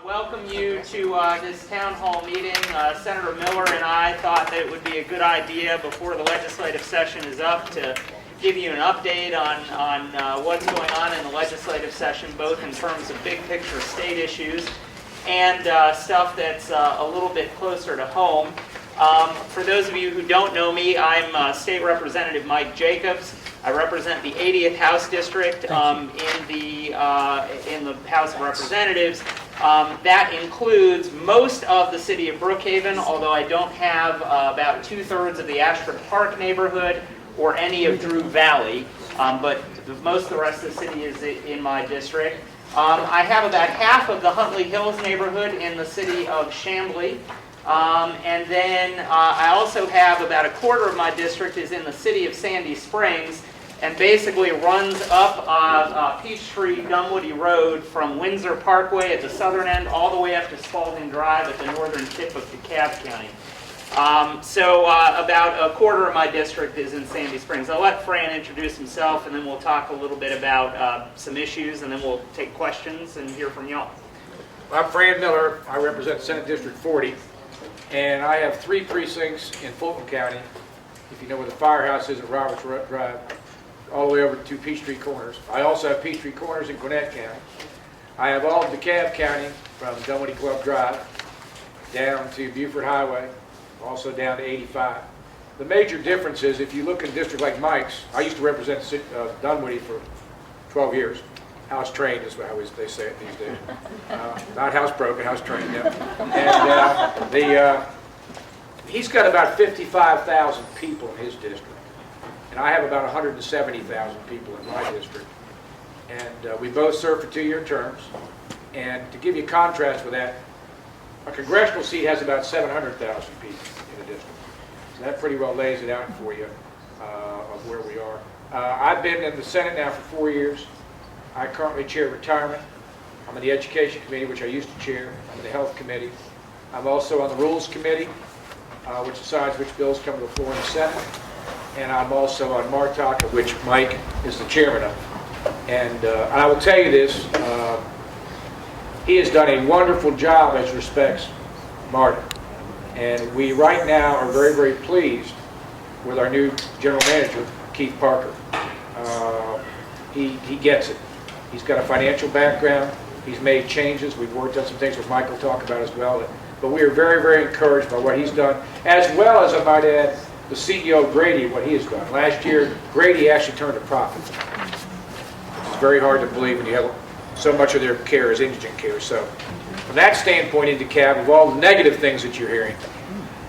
Welcome you to this town hall meeting. Senator Miller and I thought that it would be a good idea before the legislative session is up to give you an update on what's going on in the legislative session, both in terms of big picture state issues and stuff that's a little bit closer to home. For those of you who don't know me, I'm State Representative Mike Jacobs. I represent the 80th House District in the House of Representatives. That includes most of the city of Brookhaven, although I don't have about 2/3 of the Ashford Park neighborhood or any of Drew Valley, but most of the rest of the city is in my district. I have about half of the Huntley Hills neighborhood in the city of Chamblee. And then I also have about 1/4 of my district is in the city of Sandy Springs, and basically runs up Peachtree Dunwoody Road from Windsor Parkway at the southern end all the way up to Spalding Drive at the northern tip of DeKalb County. So about 1/4 of my district is in Sandy Springs. I'll let Fran introduce himself, and then we'll talk a little bit about some issues, and then we'll take questions and hear from y'all. I'm Fran Millar. I represent Senate District 40, and I have 3 precincts in Fulton County. If you know where the firehouse is at Roberts Drive, all the way over to Peachtree Corners. I also have Peachtree Corners in Gwinnett County. I have all of DeKalb County from Dunwoody Club Drive down to Buford Highway, also down to 85. The major difference is if you look in a district like Mike's, I used to represent Dunwoody for 12 years. House trained is how they say it these days. Not house broken, house trained. Yeah. And he's got about 55,000 people in his district. And I have about 170,000 people in my district. And we both serve for 2-year terms. And to give you a contrast with that, a congressional seat has about 700,000 people in the district. So that pretty well lays it out for you of where we are. I've been in the Senate now for 4 years. I currently chair retirement. I'm in the Education Committee, which I used to chair. I'm in the Health Committee. I'm also on the Rules Committee, which decides which bills come to the floor in the Senate. And I'm also on MARTOC, of which Mike is the chairman of. And I will tell you this, he has done a wonderful job as respects MARTA. And we right now are very, very pleased with our new general manager, Keith Parker. He gets it. He's got a financial background. He's made changes. We've worked on some things which Mike will talk about as well. But we are very, very encouraged by what he's done, as well as, I might add, the CEO, Grady, what he has done. Last year, Grady actually turned a profit. It's very hard to believe when you have so much of their care is indigent care. So from that standpoint in DeKalb, of all the negative things that you're hearing,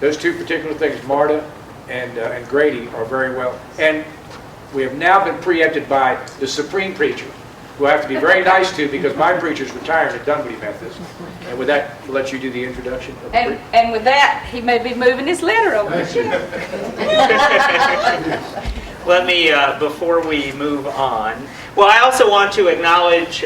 those 2 particular things, MARTA and Grady, are very well. And we have now been preempted by the Supreme Preacher, who I have to be very nice to because my preacher's retired at Dunwoody Methodist. And with that, we'll let you do the introduction. And with that, he may be moving his letter over. Let me, before we move on, well, I also want to acknowledge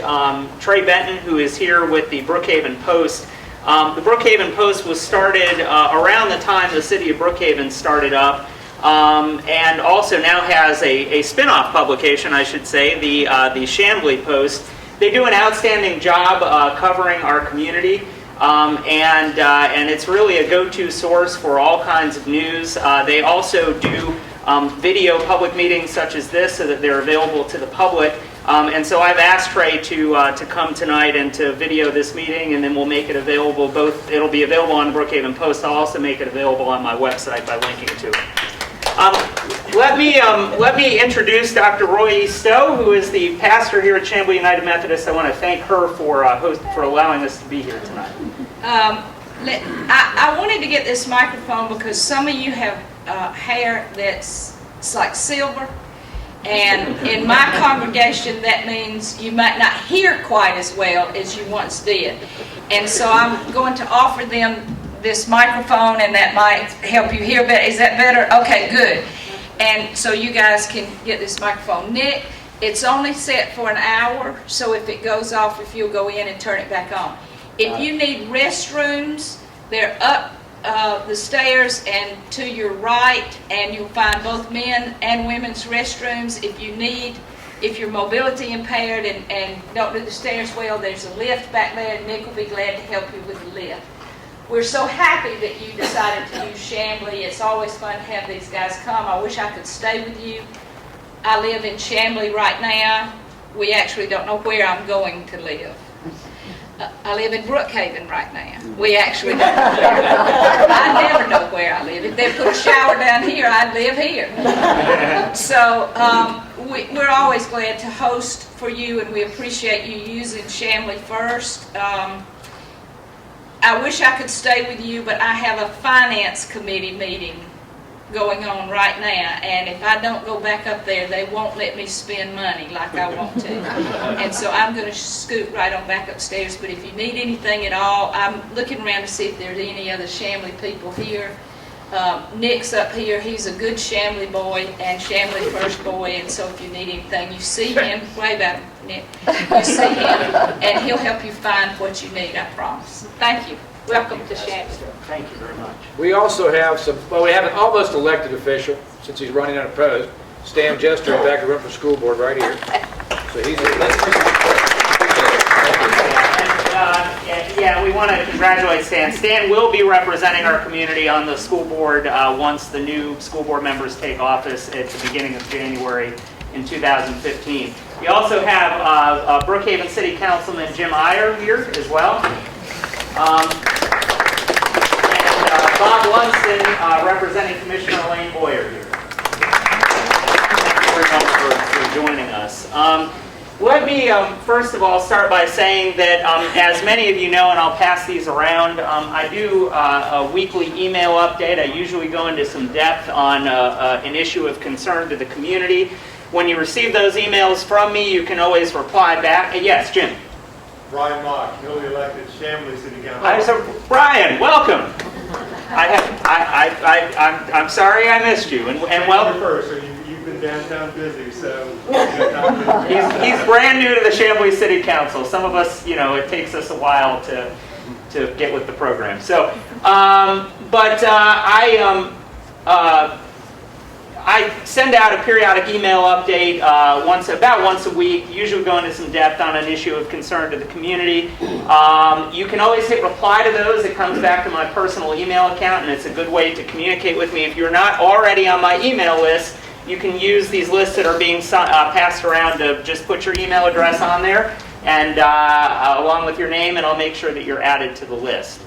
Trey Benton, who is here with the Brookhaven Post. The Brookhaven Post was started around the time the city of Brookhaven started up, and also now has a spin-off publication, I should say, the Chamblee Post. They do an outstanding job covering our community, and it's really a go-to source for all kinds of news. They also do video public meetings such as this so that they're available to the public. And so I've asked Trey to come tonight and to video this meeting, and then we'll make it available. It'll be available on the Brookhaven Post. I'll also make it available on my website by linking to it. Let me introduce Dr. Roy Stowe, who is the pastor here at Chamblee United Methodist. I want to thank her for allowing us to be here tonight. I wanted to get this microphone because some of you have hair that's like silver, and in my congregation that means you might not hear quite as well as you once did. And so I'm going to offer them this microphone, and that might help you hear better. Is that better? Okay, good. And so you guys can get this microphone. Nick, it's only set for an hour, so if it goes off, if you'll go in and turn it back on. If you need restrooms, they're up the stairs and to your right, and you'll find both men and women's restrooms. If you need if you're mobility impaired and don't do the stairs well, there's a lift back there, and Nick will be glad to help you with the lift. We're so happy that you decided to use Chamblee. It's always fun to have these guys come. I wish I could stay with you. I live in Chamblee right now. We actually don't know where I'm going to live. I live in Brookhaven right now. We actually don't know where. I never know where I live. If they put a shower down here, I'd live here. So we're always glad to host for you, and we appreciate you using Chamblee first. I wish I could stay with you, but I have a finance committee meeting going on right now, and if I don't go back up there, they won't let me spend money like I want to. And so I'm going to scoot right on back upstairs, but if you need anything at all, I'm looking around to see if there's any other Chamblee people here. Nick's up here. He's a good Chamblee boy and Chamblee first boy, and so if you need anything, you see him. Wave at him, Nick. You see him, and he'll help you find what you need, I promise. Thank you. Welcome to Chamblee. Thank you very much. We also have we have an almost elected official, since he's running unopposed, Stan Jester, in fact, run for school board right here. So he's Yeah, we want to congratulate Stan. Stan will be representing our community on the school board once the new school board members take office at the beginning of January in 2015. We also have Brookhaven City Councilman Jim Iyer here as well. And Bob Lunston representing Commissioner Elaine Boyer here. Thank you very much for joining us. Let me first of all start by saying that as many of you know, and I'll pass these around, I do a weekly email update. I usually go into some depth on an issue of concern to the community. When you receive those emails from me, you can always reply back. Yes, Jim. Brian Mock, newly elected Chamblee City Council. So, Brian, welcome. I'm sorry I missed you, and well. First, so you've been downtown busy, so. He's brand new to the Chamblee City Council. Some of us, it takes us a while to get with the program. So, I send out a periodic email update about once a week, usually go into some depth on an issue of concern to the community. You can always hit reply to those. It comes back to my personal email account, and it's a good way to communicate with me. If you're not already on my email list, you can use these lists that are being passed around to just put your email address on there, and along with your name, and I'll make sure that you're added to the list.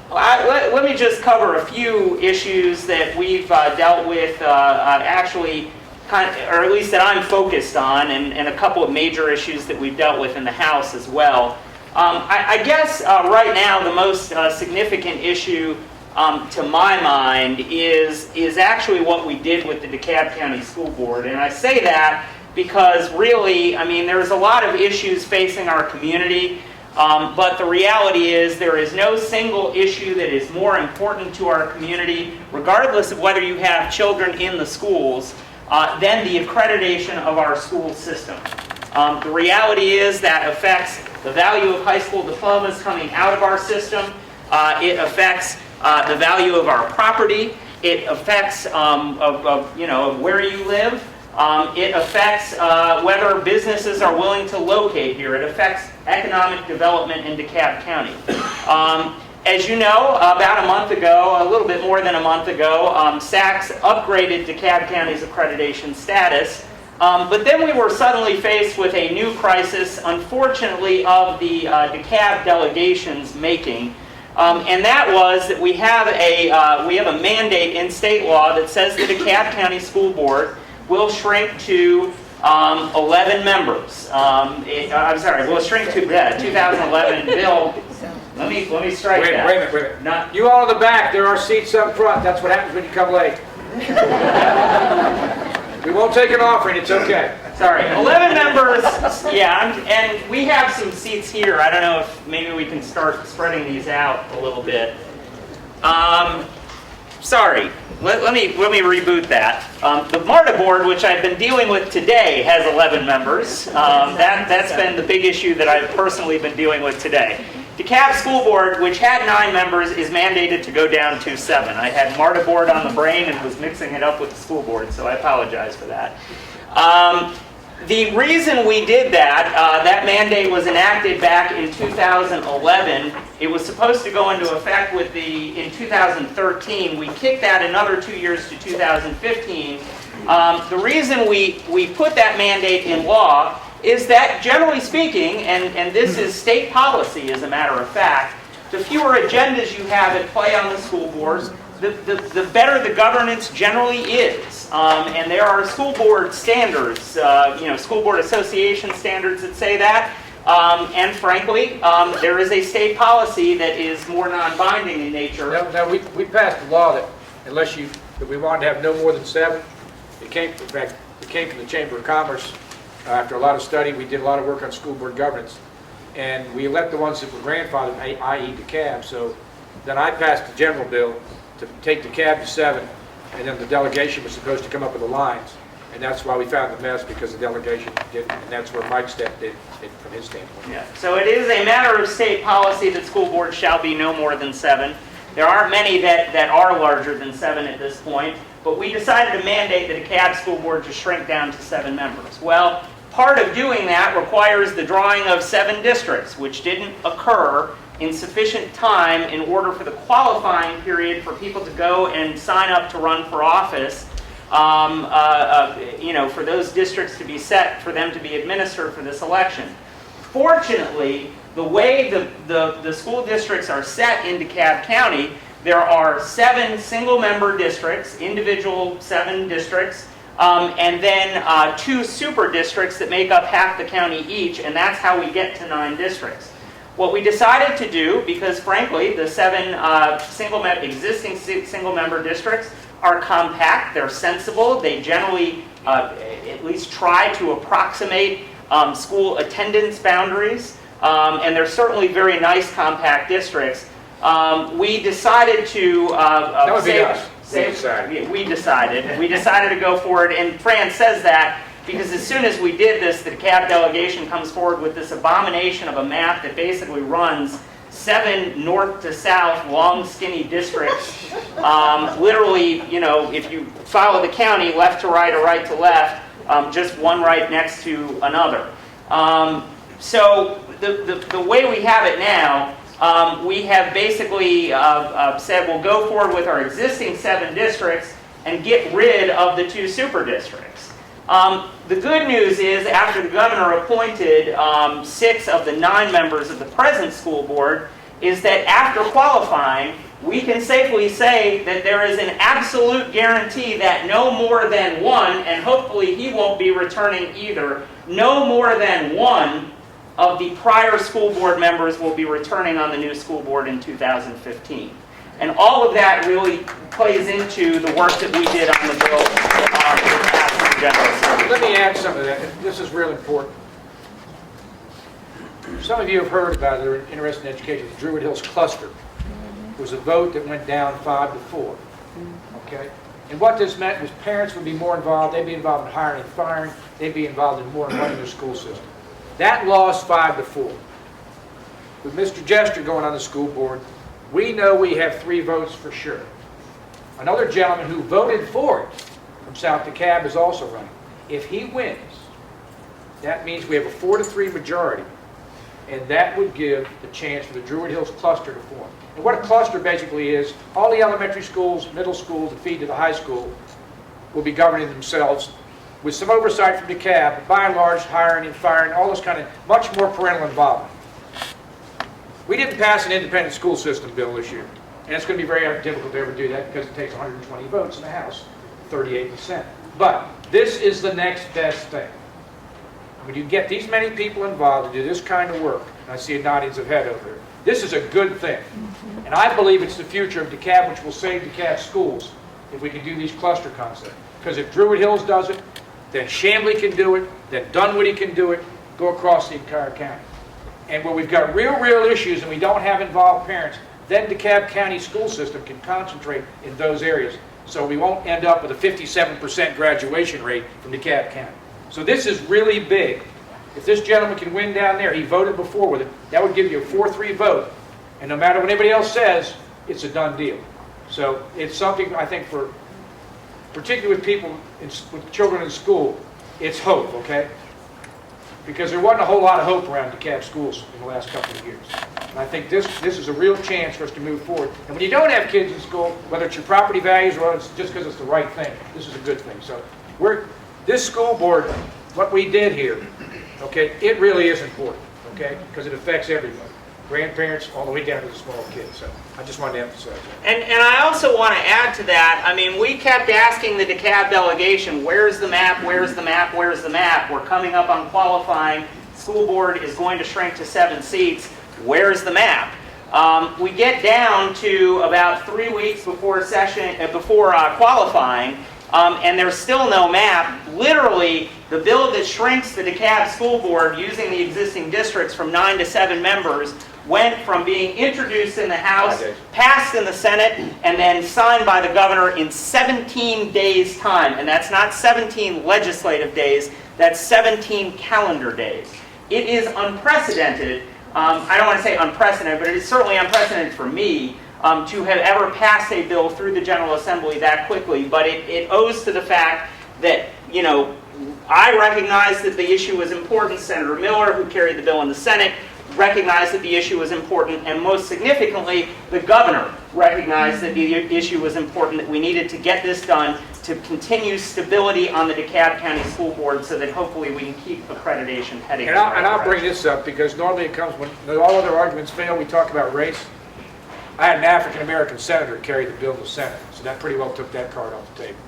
Let me just cover a few issues that we've dealt with, actually, or at least that I'm focused on, and a couple of major issues that we've dealt with in the House as well. I guess right now the most significant issue to my mind is actually what we did with the DeKalb County School Board. And I say that because really, there's a lot of issues facing our community. But the reality is there is no single issue that is more important to our community, regardless of whether you have children in the schools, than the accreditation of our school system. The reality is that affects the value of high school diplomas coming out of our system. It affects the value of our property. It affects of where you live. It affects whether businesses are willing to locate here. It affects economic development in DeKalb County. As you know, about a month ago, a little bit more than a month ago, SACS upgraded DeKalb County's accreditation status. But then we were suddenly faced with a new crisis, unfortunately, of the DeKalb delegation's making. And that was that we have a mandate in state law that says the DeKalb County School Board will shrink to 11 members. We'll shrink to 2011 bill. Let me strike that. Wait a minute. You all in the back, there are seats up front. That's what happens when you come late. We won't take an offering, it's okay. Sorry, 11 members, and we have some seats here. I don't know if maybe we can start spreading these out a little bit. Sorry, let me reboot that. The MARTA board, which I've been dealing with today, has 11 members. That's been the big issue that I've personally been dealing with today. DeKalb School Board, which had 9 members, is mandated to go down to 7. I had MARTA board on the brain and was mixing it up with the school board, so I apologize for that. The reason we did that, that mandate was enacted back in 2011. It was supposed to go into effect in 2013. We kicked that another 2 years to 2015. The reason we put that mandate in law is that, generally speaking, and this is state policy as a matter of fact, the fewer agendas you have at play on the school boards, the better the governance generally is. And there are school board standards, school board association standards that say that. And frankly, there is a state policy that is more non-binding in nature. Now we passed a law that that we wanted to have no more than 7. It came from the Chamber of Commerce. After a lot of study, we did a lot of work on school board governance. And we elect the ones that were grandfathered, i.e. DeKalb. So then I passed the general bill to take DeKalb to 7, and then the delegation was supposed to come up with the lines. And that's why we found the mess, because the delegation didn't, and that's where Mike stepped in from his standpoint. Yeah. So it is a matter of state policy that school boards shall be no more than 7. There aren't many that are larger than 7 at this point, but we decided to mandate that a DeKalb school board to shrink down to 7 members. Well, part of doing that requires the drawing of 7 districts, which didn't occur in sufficient time in order for the qualifying period for people to go and sign up to run for office, for those districts to be set for them to be administered for this election. Fortunately, the way the school districts are set in DeKalb County, there are 7 single-member districts, individual 7 districts, and then 2 super districts that make up half the county each, and that's how we get to 9 districts. What we decided to do, because frankly, the 7 existing single-member districts are compact, they're sensible, they generally at least try to approximate school attendance boundaries, and they're certainly very nice compact districts. We decided to That would be us. We decided to go forward, and Fran says that because as soon as we did this, the DeKalb delegation comes forward with this abomination of a map that basically runs 7 north to south, long, skinny districts. Literally, if you follow the county left to right or right to left, just one right next to another. So the way we have it now, we have basically said we'll go forward with our existing 7 districts and get rid of the 2 super districts. The good news is, after the governor appointed 6 of the 9 members of the present school board, is that after qualifying, we can safely say that there is an absolute guarantee that no more than 1, and hopefully he won't be returning either, no more than 1 of the prior school board members will be returning on the new school board in 2015. And all of that really plays into the work that we did on the bill for general assembly. Let me add some of that. This is real important. Some of you have heard about it, they're interested in education, the Druid Hills cluster. It was a vote that went down 5-4. Okay? And what this meant was parents would be more involved, they'd be involved in hiring and firing, they'd be involved in more in running their school system. That lost 5-4. With Mr. Jester going on the school board, we know we have 3 votes for sure. Another gentleman who voted for it from South DeKalb is also running. If he wins, that means we have a 4-3 majority, and that would give the chance for the Druid Hills cluster to form. And what a cluster basically is, all the elementary schools, middle schools that feed to the high school will be governing themselves with some oversight from DeKalb, but by and large, hiring and firing, all this kind of much more parental involvement. We didn't pass an independent school system bill this year, and it's going to be very difficult to ever do that because it takes 120 votes in the House, 38%. But this is the next best thing. When you get these many people involved to do this kind of work, and I see a noddings of head over there, this is a good thing. And I believe it's the future of DeKalb, which will save DeKalb schools if we can do these cluster concepts. Because if Druid Hills does it, then Chamblee can do it, then Dunwoody can do it, go across the entire county. And where we've got real issues and we don't have involved parents, then DeKalb County school system can concentrate in those areas. So we won't end up with a 57% graduation rate from DeKalb County. So this is really big. If this gentleman can win down there, he voted before with it, that would give you a 4-3 vote. And no matter what anybody else says, it's a done deal. So it's something I think for, particularly with people, with children in school, it's hope, okay? because there wasn't a whole lot of hope around DeKalb schools in the last couple of years. And I think this is a real chance for us to move forward. And when you don't have kids in school, whether it's your property values or it's just because it's the right thing, this is a good thing. So this school board, what we did here, okay, it really is important, okay, because it affects everybody. Grandparents all the way down to the small kids. So I just wanted to emphasize that. And I also want to add to that, I mean, we kept asking the DeKalb delegation, where's the map, where's the map, where's the map? We're coming up on qualifying. School board is going to shrink to 7 seats. Where's the map? We get down to about 3 weeks before qualifying, and there's still no map. Literally, the bill that shrinks the DeKalb school board using the existing districts from 9 to 7 members went from being introduced in the House, passed in the Senate, and then signed by the governor in 17 days' time. And that's not 17 legislative days, that's 17 calendar days. It is unprecedented. I don't want to say unprecedented, but it is certainly unprecedented for me to have ever passed a bill through the General Assembly that quickly. But it owes to the fact that, you know, I recognize that the issue was important. Senator Millar, who carried the bill in the Senate, recognized that the issue was important, and most significantly, the governor recognized that the issue was important, that we needed to get this done to continue stability on the DeKalb County School Board so that hopefully we can keep accreditation heading in the right direction. I'll bring this up because normally it comes when all other arguments fail, we talk about race. I had an African-American senator carry the bill in the Senate, so that pretty well took that card off the table.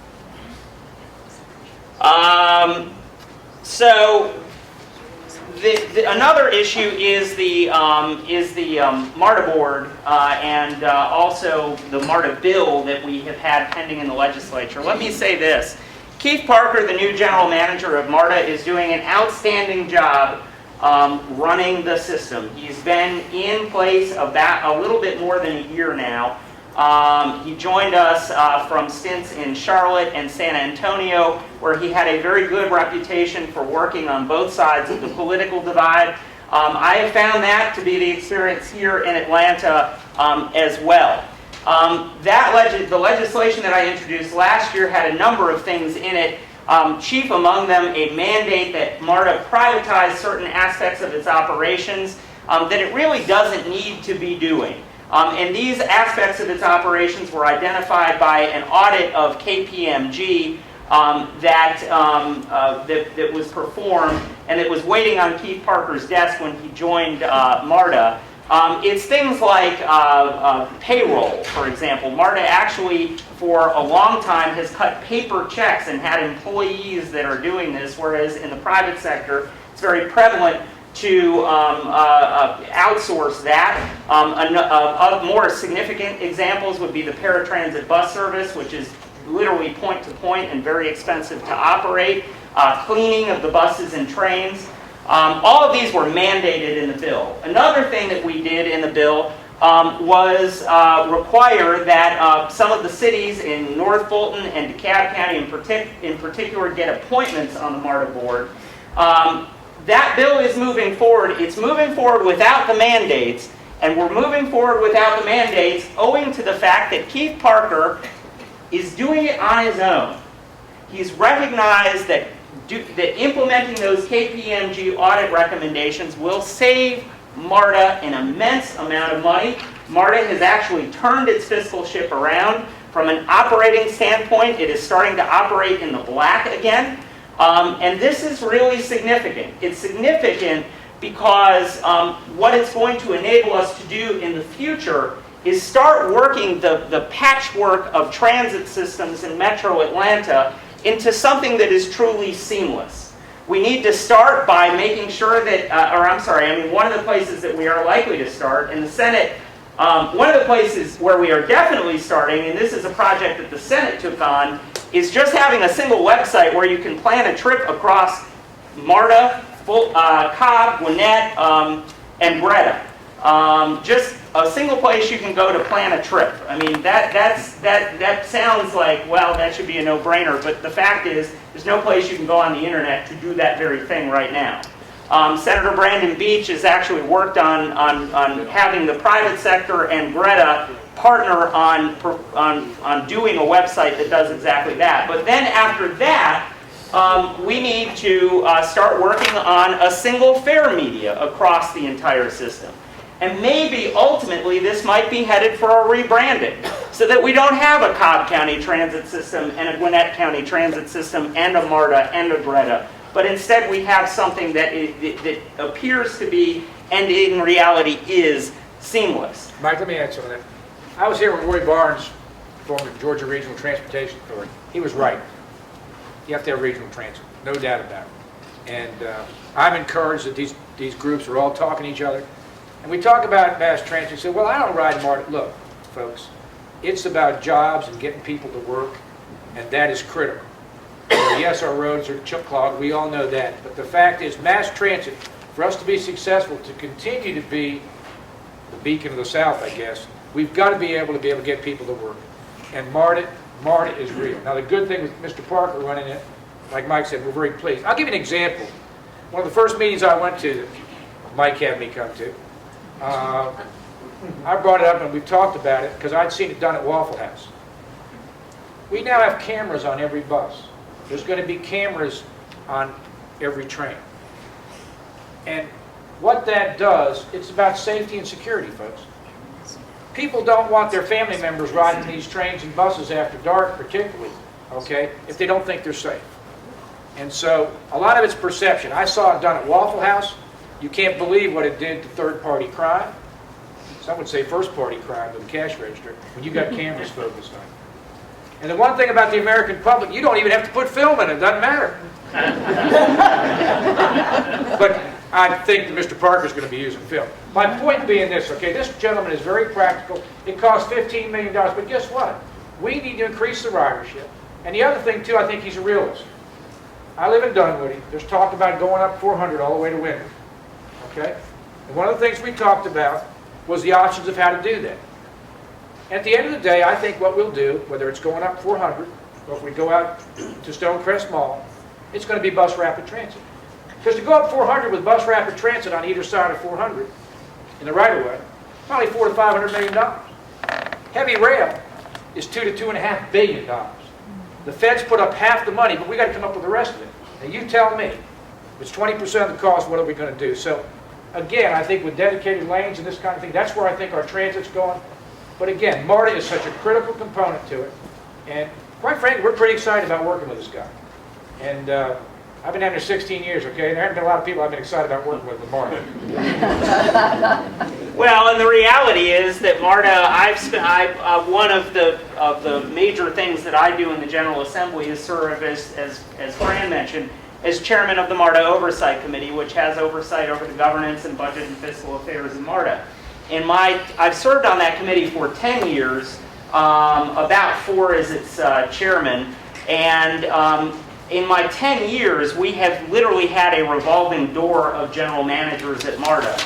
Another issue is the MARTA board and also the MARTA bill that we have had pending in the legislature. Let me say this. Keith Parker, the new general manager of MARTA, is doing an outstanding job running the system. He's been in place about a little bit more than a year now. He joined us from stints in Charlotte and San Antonio, where he had a very good reputation for working on both sides of the political divide. I have found that to be the experience here in Atlanta as well. The legislation that I introduced last year had a number of things in it. Chief among them, a mandate that MARTA privatize certain aspects of its operations that it really doesn't need to be doing. And these aspects of its operations were identified by an audit of KPMG that was performed and that was waiting on Keith Parker's desk when he joined MARTA. It's things like payroll, for example. MARTA actually, for a long time, has cut paper checks and had employees that are doing this, whereas in the private sector, it's very prevalent to outsource that. More significant examples would be the paratransit bus service, which is literally point-to-point and very expensive to operate, cleaning of the buses and trains. All of these were mandated in the bill. Another thing that we did in the bill was require that some of the cities in North Fulton and DeKalb County in particular get appointments on the MARTA board. That bill is moving forward. It's moving forward without the mandates, and we're moving forward without the mandates owing to the fact that Keith Parker is doing it on his own. He's recognized that implementing those KPMG audit recommendations will save MARTA an immense amount of money. MARTA has actually turned its fiscal ship around. From an operating standpoint, it is starting to operate in the black again. And this is really significant. It's significant because what it's going to enable us to do in the future is start working the patchwork of transit systems in Metro Atlanta into something that is truly seamless. We need to start by making sure that, one of the places that we are likely to start in the Senate, one of the places where we are definitely starting, and this is a project that the Senate took on, is just having a single website where you can plan a trip across MARTA, Cobb, Gwinnett, and Greta. Just a single place you can go to plan a trip. I mean, that sounds like, well, that should be a no-brainer, but the fact is, there's no place you can go on the internet to do that very thing right now. Senator Brandon Beach has actually worked on having the private sector and Greta partner on doing a website that does exactly that. But then after that, we need to start working on a single fare media across the entire system. And maybe ultimately this might be headed for a rebranding so that we don't have a Cobb County transit system and a Gwinnett County transit system and a MARTA and a Greta. But instead we have something that appears to be and in reality is seamless. Mike, let me add something. I was here with Roy Barnes, former Georgia Regional Transportation Authority. He was right. You have to have regional transit, no doubt about it. And I'm encouraged that these groups are all talking to each other. And we talk about mass transit. You say, well, I don't ride MARTA. Look, folks, it's about jobs and getting people to work, and that is critical. Yes, our roads are clogged. We all know that. But the fact is, mass transit, for us to be successful, to continue to be the beacon of the South, I guess, we've got to be able to get people to work. And MARTA is real. Now, the good thing with Mr. Parker running it, like Mike said, we're very pleased. I'll give you an example. One of the first meetings I went to, that Mike had me come to, I brought it up and we talked about it because I'd seen it done at Waffle House. We now have cameras on every bus. There's going to be cameras on every train. And what that does, it's about safety and security, folks. People don't want their family members riding these trains and buses after dark, particularly, okay, if they don't think they're safe. And so a lot of it's perception. I saw it done at Waffle House. You can't believe what it did to third-party crime. Some would say first-party crime to the cash register when you got cameras focused on it. And the one thing about the American public, you don't even have to put film in it. It doesn't matter. But I think that Mr. Parker's going to be using film. My point being this, okay, this gentleman is very practical. It costs $15 million, but guess what? We need to increase the ridership. And the other thing, too, I think he's a realist. I live in Dunwoody. There's talk about going up 400 all the way to Winter. Okay? And one of the things we talked about was the options of how to do that. At the end of the day, I think what we'll do, whether it's going up 400, or if we go out to Stonecrest Mall, it's going to be bus rapid transit. Because to go up 400 with bus rapid transit on either side of 400 in the right-of-way, probably $400 to $500 million. Heavy rail is $2 to $2.5 billion. The feds put up half the money, but we got to come up with the rest of it. Now you tell me, if it's 20% of the cost, what are we going to do? So again, I think with dedicated lanes and this kind of thing, that's where I think our transit's going. But again, MARTA is such a critical component to it. And quite frankly, we're pretty excited about working with this guy. And I've been having here 16 years, okay? There haven't been a lot of people I've been excited about working with MARTA. Well, and the reality is that MARTA, one of the major things that I do in the General Assembly is serve, as Fran mentioned, as chairman of the MARTA Oversight Committee, which has oversight over the governance and budget and fiscal affairs of MARTA. And I've served on that committee for 10 years, about 4 as its chairman, and in my 10 years, we have literally had a revolving door of general managers at MARTA.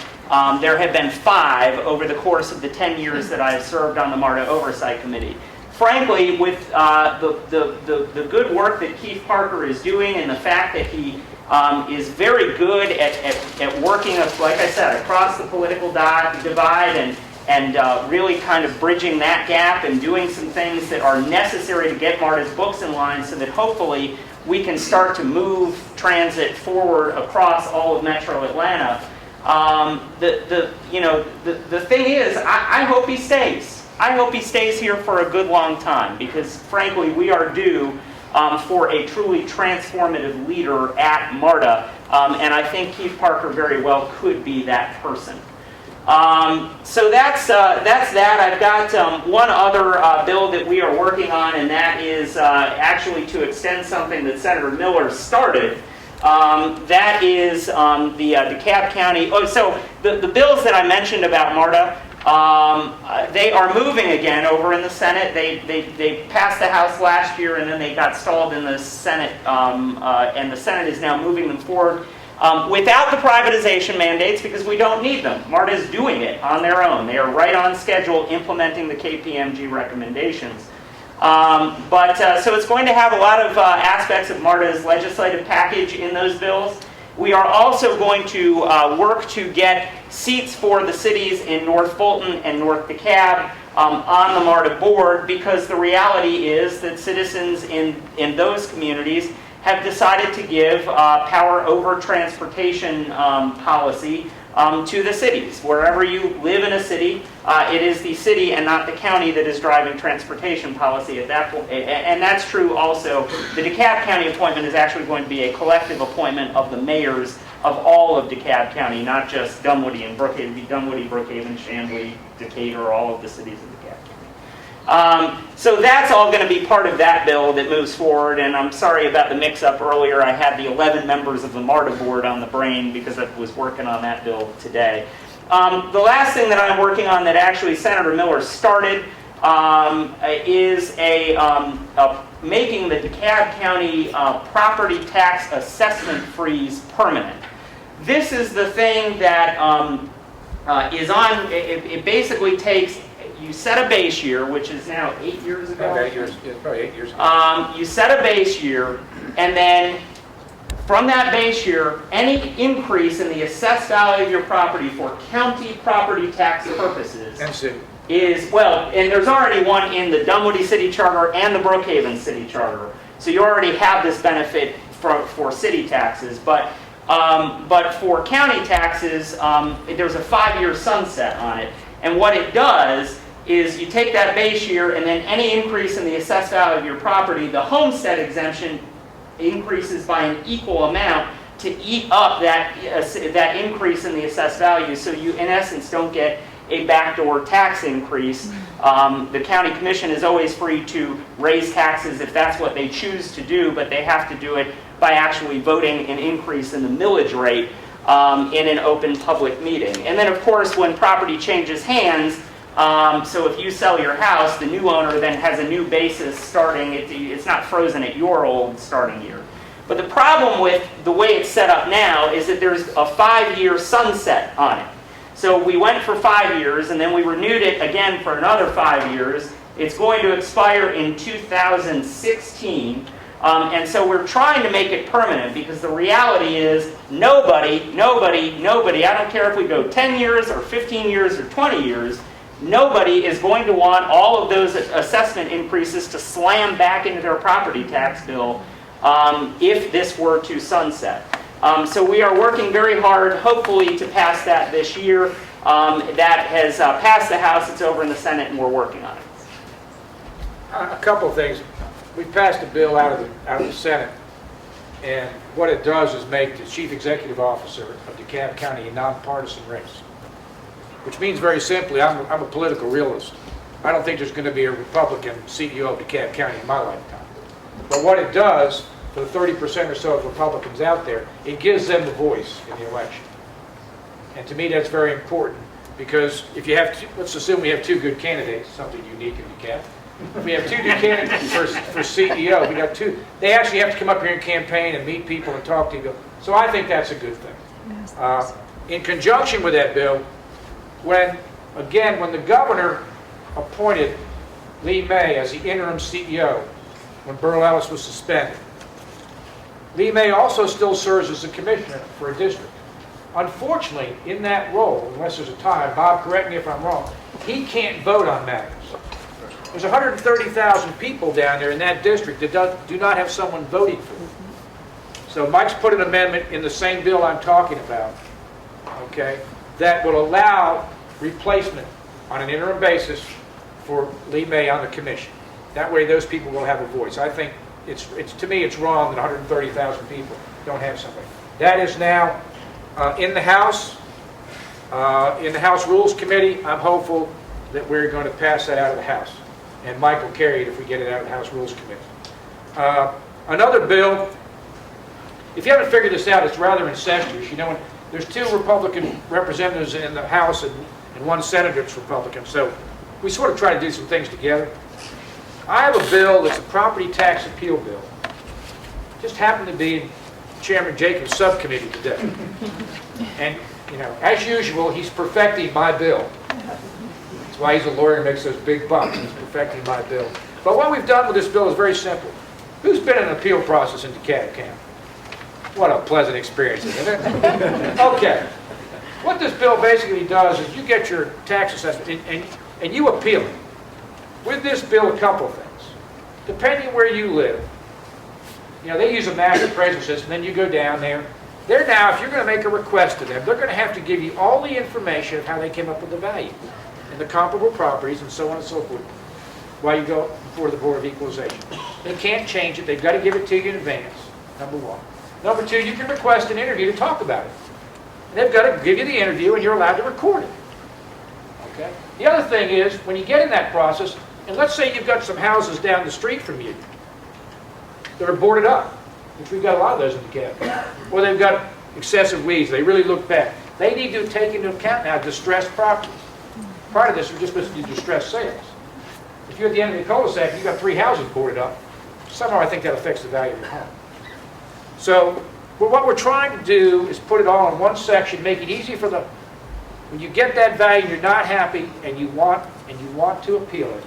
There have been 5 over the course of the 10 years that I have served on the MARTA Oversight Committee. Frankly, with the good work that Keith Parker is doing and the fact that he is very good at working, like I said, across the political divide and really kind of bridging that gap and doing some things that are necessary to get MARTA's books in line so that hopefully we can start to move transit forward across all of Metro Atlanta. The thing is, I hope he stays. I hope he stays here for a good long time because, frankly, we are due for a truly transformative leader at MARTA, and I think Keith Parker very well could be that person. So that's that. I've got one other bill that we are working on, and that is actually to extend something that Senator Millar started. That is the DeKalb County. Oh, so the bills that I mentioned about MARTA, they are moving again over in the Senate. They passed the House last year, and then they got stalled in the Senate, and the Senate is now moving them forward. Without the privatization mandates, because we don't need them. MARTA is doing it on their own. They are right on schedule implementing the KPMG recommendations. So it's going to have a lot of aspects of MARTA's legislative package in those bills. We are also going to work to get seats for the cities in North Fulton and North DeKalb on the MARTA board, because the reality is that citizens in those communities have decided to give power over transportation policy to the cities. Wherever you live in a city, it is the city and not the county that is driving transportation policy at that point. And that's true also. The DeKalb County appointment is actually going to be a collective appointment of the mayors of all of DeKalb County, not just Dunwoody and Brookhaven. It'd be Dunwoody, Brookhaven, Chamblee, Decatur, all of the cities of DeKalb County. So that's all going to be part of that bill that moves forward, and I'm sorry about the mix-up earlier. I had the 11 members of the MARTA board on the brain because I was working on that bill today. The last thing that I'm working on that actually Senator Millar started is making the DeKalb County property tax assessment freeze permanent. This is the thing that is on, it basically takes, you set a base year, which is now 8 years ago. About 8 years, yeah, probably 8 years ago. You set a base year, and then from that base year, any increase in the assessed value of your property for county property tax purposes And city. is, well, and there's already one in the Dunwoody City Charter and the Brookhaven City Charter. So you already have this benefit for city taxes, but for county taxes, there's a 5-year sunset on it. And what it does is you take that base year and then any increase in the assessed value of your property, the homestead exemption increases by an equal amount to eat up that increase in the assessed value. So you, in essence, don't get a backdoor tax increase. The county commission is always free to raise taxes if that's what they choose to do, but they have to do it by actually voting an increase in the millage rate in an open public meeting. And then, of course, when property changes hands, so if you sell your house, the new owner then has a new basis starting. It's not frozen at your old starting year. But the problem with the way it's set up now is that there's a 5-year sunset on it. So we went for 5 years, and then we renewed it again for another 5 years. It's going to expire in 2016. And so we're trying to make it permanent because the reality is nobody, I don't care if we go 10 years or 15 years or 20 years, nobody is going to want all of those assessment increases to slam back into their property tax bill if this were to sunset. So we are working very hard, hopefully, to pass that this year. That has passed the House, it's over in the Senate, and we're working on it. A couple of things. We passed a bill out of the Senate, and what it does is make the chief executive officer of DeKalb County a nonpartisan race, which means very simply, I'm a political realist. I don't think there's going to be a Republican CEO of DeKalb County in my lifetime. But what it does for the 30% or so of Republicans out there, it gives them the voice in the election. And to me, that's very important because if you have, let's assume we have 2 good candidates, something unique in DeKalb. If we have 2 good candidates for CEO, we got 2. They actually have to come up here and campaign and meet people and talk to people. So I think that's a good thing. In conjunction with that bill, when the governor appointed Lee May as the interim CEO when Burl Ellis was suspended, Lee May also still serves as the commissioner for a district. Unfortunately, in that role, unless there's a tie, Bob, correct me if I'm wrong, he can't vote on matters. There's 130,000 people down there in that district that do not have someone voting for them. So Mike's put an amendment in the same bill I'm talking about, okay, that will allow replacement on an interim basis for Lee May on the commission. That way those people will have a voice. I think to me it's wrong that 130,000 people don't have somebody. That is now in the House Rules Committee. I'm hopeful that we're going to pass that out of the House. And Mike will carry it if we get it out of the House Rules Committee. Another bill, if you haven't figured this out, it's rather incestuous. You know, there's 2 Republican representatives in the House and 1 senator that's Republican, so we sort of try to do some things together. I have a bill that's a property tax appeal bill. Just happened to be in Chairman Jacobs' subcommittee today. And, you know, as usual, he's perfecting my bill. That's why he's a lawyer and makes those big bucks. He's perfecting my bill. But what we've done with this bill is very simple. Who's been in an appeal process in DeKalb County? What a pleasant experience, isn't it? Okay. What this bill basically does is you get your tax assessment and you appeal it. With this bill, a couple of things. Depending where you live, You know, they use a master appraisal system, then you go down there. They're now, if you're going to make a request to them, they're going to have to give you all the information of how they came up with the value and the comparable properties and so on and so forth while you go before the Board of Equalization. They can't change it. They've got to give it to you in advance, number one. Number two, you can request an interview to talk about it. And they've got to give you the interview and you're allowed to record it. Okay? The other thing is, when you get in that process, and let's say you've got some houses down the street from you that are boarded up, which we've got a lot of those in the county, or they've got excessive weeds, they really look bad. They need to take into account now distressed properties. Part of this are just supposed to be distressed sales. If you're at the end of the cul-de-sac and you've got 3 houses boarded up, somehow I think that affects the value of your home. So what we're trying to do is put it all in one section, make it easy for the, when you get that value, you're not happy, and you want to appeal it,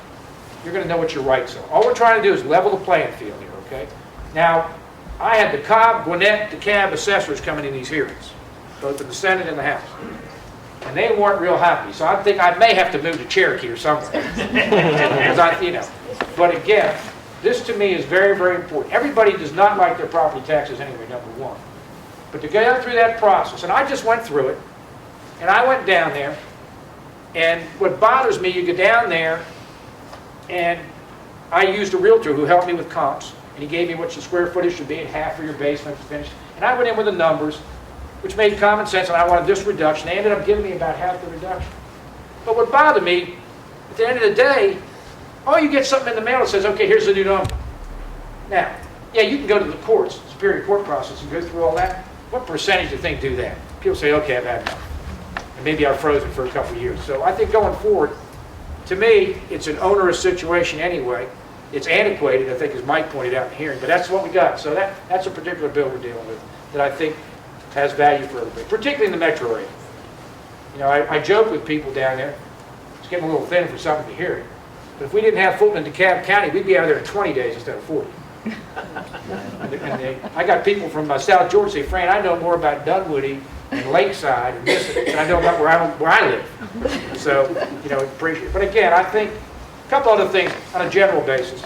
you're going to know what your rights are. All we're trying to do is level the playing field here, okay? Now, I had the Cobb, Gwinnett, DeKalb assessors coming in these hearings, both in the Senate and the House. And they weren't real happy, so I think I may have to move to Cherokee or somewhere. But again, this to me is very, very important. Everybody does not like their property taxes anyway, number one. But to go through that process, and I just went through it, and I went down there, and what bothers me, you go down there, and I used a realtor who helped me with comps, and he gave me what your square footage should be and half for your basement finished. And I went in with the numbers, which made common sense, and I wanted this reduction. They ended up giving me about half the reduction. But what bothered me, at the end of the day, oh, you get something in the mail that says, okay, here's the new number. Now, yeah, you can go to the courts, Superior Court process, and go through all that. What percentage do you think do that? People say, okay, I've had enough. And maybe I've frozen for a couple of years. So I think going forward, to me, it's an onerous situation anyway. It's antiquated, I think, as Mike pointed out in the hearing, but that's what we got. So that's a particular bill we're dealing with that I think has value for everybody, particularly in the metro area. You know, I joke with people down there, it's getting a little thin for something to hear. But if we didn't have Fulton and DeKalb County, we'd be out there in 20 days instead of 40. I got people from South Georgia say, Fran, I know more about Dunwoody and Lakeside and this than I know about where I live. So, you know, appreciate it. But again, I think a couple other things on a general basis.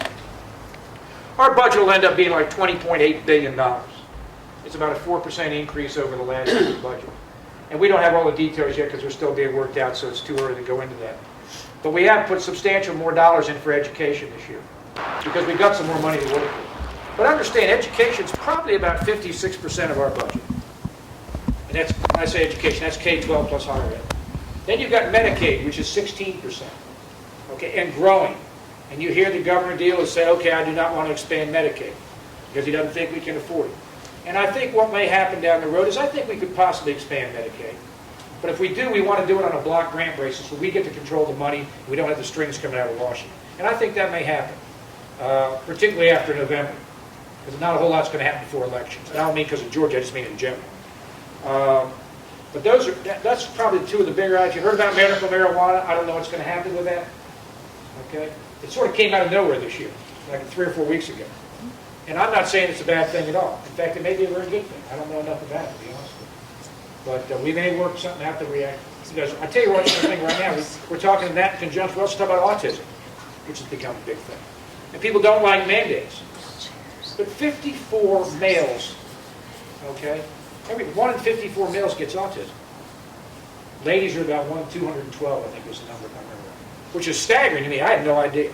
Our budget will end up being like $20.8 billion. It's about a 4% increase over the last year's budget. And we don't have all the details yet because they're still being worked out, so it's too early to go into that. But we have put substantial more dollars in for education this year because we've got some more money to work with. But understand, education is probably about 56% of our budget. And that's, when I say education, that's K-12 plus higher ed. Then you've got Medicaid, which is 16%, okay, and growing. And you hear the governor deal and say, okay, I do not want to expand Medicaid because he doesn't think we can afford it. And I think what may happen down the road is I think we could possibly expand Medicaid. But if we do, we want to do it on a block grant basis where we get to control the money and we don't have the strings coming out of Washington. And I think that may happen, particularly after November, because not a whole lot's going to happen before elections. And I don't mean because of Georgia, I just mean in general. But that's probably two of the bigger items. You heard about medical marijuana. I don't know what's going to happen with that. Okay? It sort of came out of nowhere this year, like 3 or 4 weeks ago. And I'm not saying it's a bad thing at all. In fact, it may be a very good thing. I don't know enough about it, to be honest with you. But we may work something out that react. Because I tell you what, the thing right now, we're talking in that conjunction, we're also talking about autism, which has become a big thing. And people don't like mandates. But 54 males, okay? 1 in 54 males gets autism. Ladies are about 1 in 212, I think was the number, if I remember right. Which is staggering to me. I had no idea.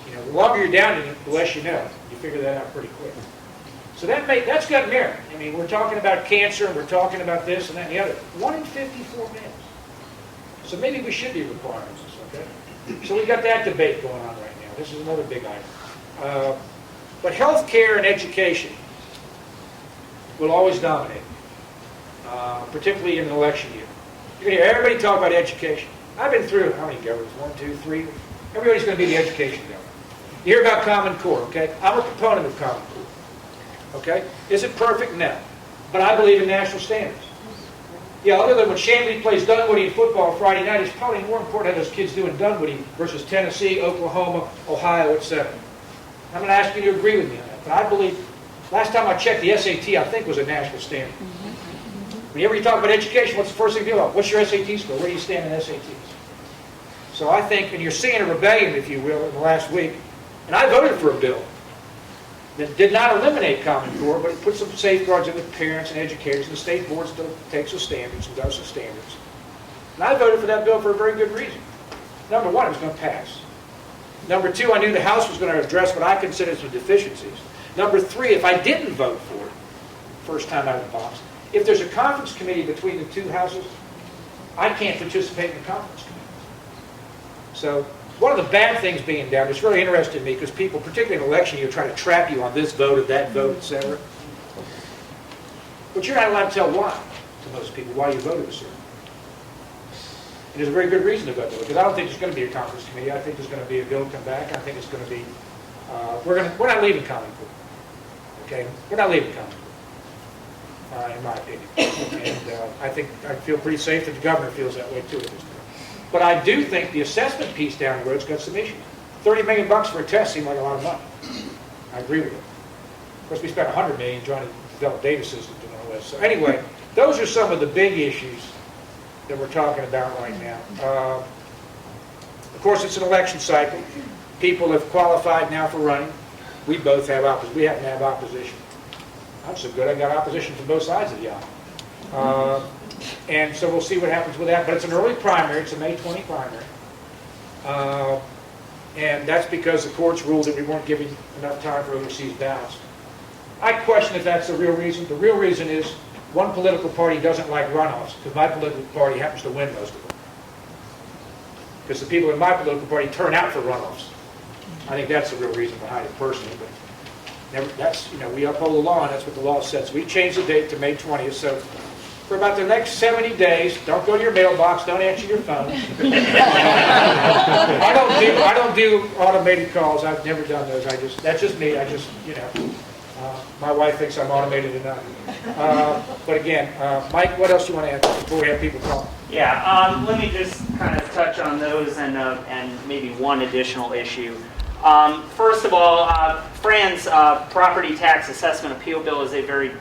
You know, the longer you're down in it, the less you know. You figure that out pretty quick. So that's got merit. I mean, we're talking about cancer, and we're talking about this and that and the other. 1 in 54 males. So maybe we should be requiring this, okay? So we've got that debate going on right now. This is another big item. But health care and education will always dominate, particularly in an election year. You're going to hear everybody talk about education. I've been through, how many governors? 1, 2, 3. Everybody's going to be the education governor. You hear about Common Core, okay? I'm a proponent of Common Core, okay? Is it perfect? No. But I believe in national standards. Yeah, other than when Chamblee plays Dunwoody in football Friday night, it's probably more important how those kids do in Dunwoody versus Tennessee, Oklahoma, Ohio, etc. I'm going to ask you to agree with me on that. But I believe, last time I checked, the SAT, I think, was a national standard. Whenever you talk about education, what's the first thing you do? What's your SAT score? Where do you stand in SATs? So I think, and you're seeing a rebellion, if you will, in the last week, and I voted for a bill that did not eliminate Common Core, but it put some safeguards in with parents and educators, and the state board still takes the standards and does the standards. And I voted for that bill for a very good reason. Number one, it was going to pass. Number two, I knew the House was going to address what I considered some deficiencies. Number three, if I didn't vote for it, first time out of the box, if there's a conference committee between the two houses, I can't participate in the conference committee. So one of the bad things being down, it's really interesting to me because people, particularly in election year, try to trap you on this vote or that vote, etc. But you're not allowed to tell why to most people, why you voted a certain way. And there's a very good reason to vote for it, because I don't think there's going to be a conference committee. I think there's going to be a bill come back. I think it's going to be, we're not leaving Common Core. Okay? We're not leaving Common Core, in my opinion. And I feel pretty safe that the governor feels that way too at this point. But I do think the assessment piece down the road's got some issues. $30 million for a test seemed like a lot of money. I agree with it. Of course, we spent $100 million trying to develop data systems and all this. So anyway, those are some of the big issues that we're talking about right now. Of course, it's an election cycle. People have qualified now for running. We both have opposition. We happen to have opposition. I'm so good, I got opposition from both sides of the aisle. And so we'll see what happens with that. But it's an early primary. It's a May 20 primary. And that's because the courts ruled that we weren't giving enough time for overseas ballots. I question if that's the real reason. The real reason is one political party doesn't like runoffs, because my political party happens to win most of them. Because the people in my political party turn out for runoffs. I think that's the real reason behind it personally. But that's, we uphold the law, and that's what the law says. We changed the date to May 20th, so for about the next 70 days, don't go to your mailbox, don't answer your phone. I don't do automated calls. I've never done those. That's just me. My wife thinks I'm automated enough. But again, Mike, what else do you want to add before we have people call? Yeah, let me just kind of touch on those and maybe one additional issue. First of all, Fran's property tax assessment appeal bill is a very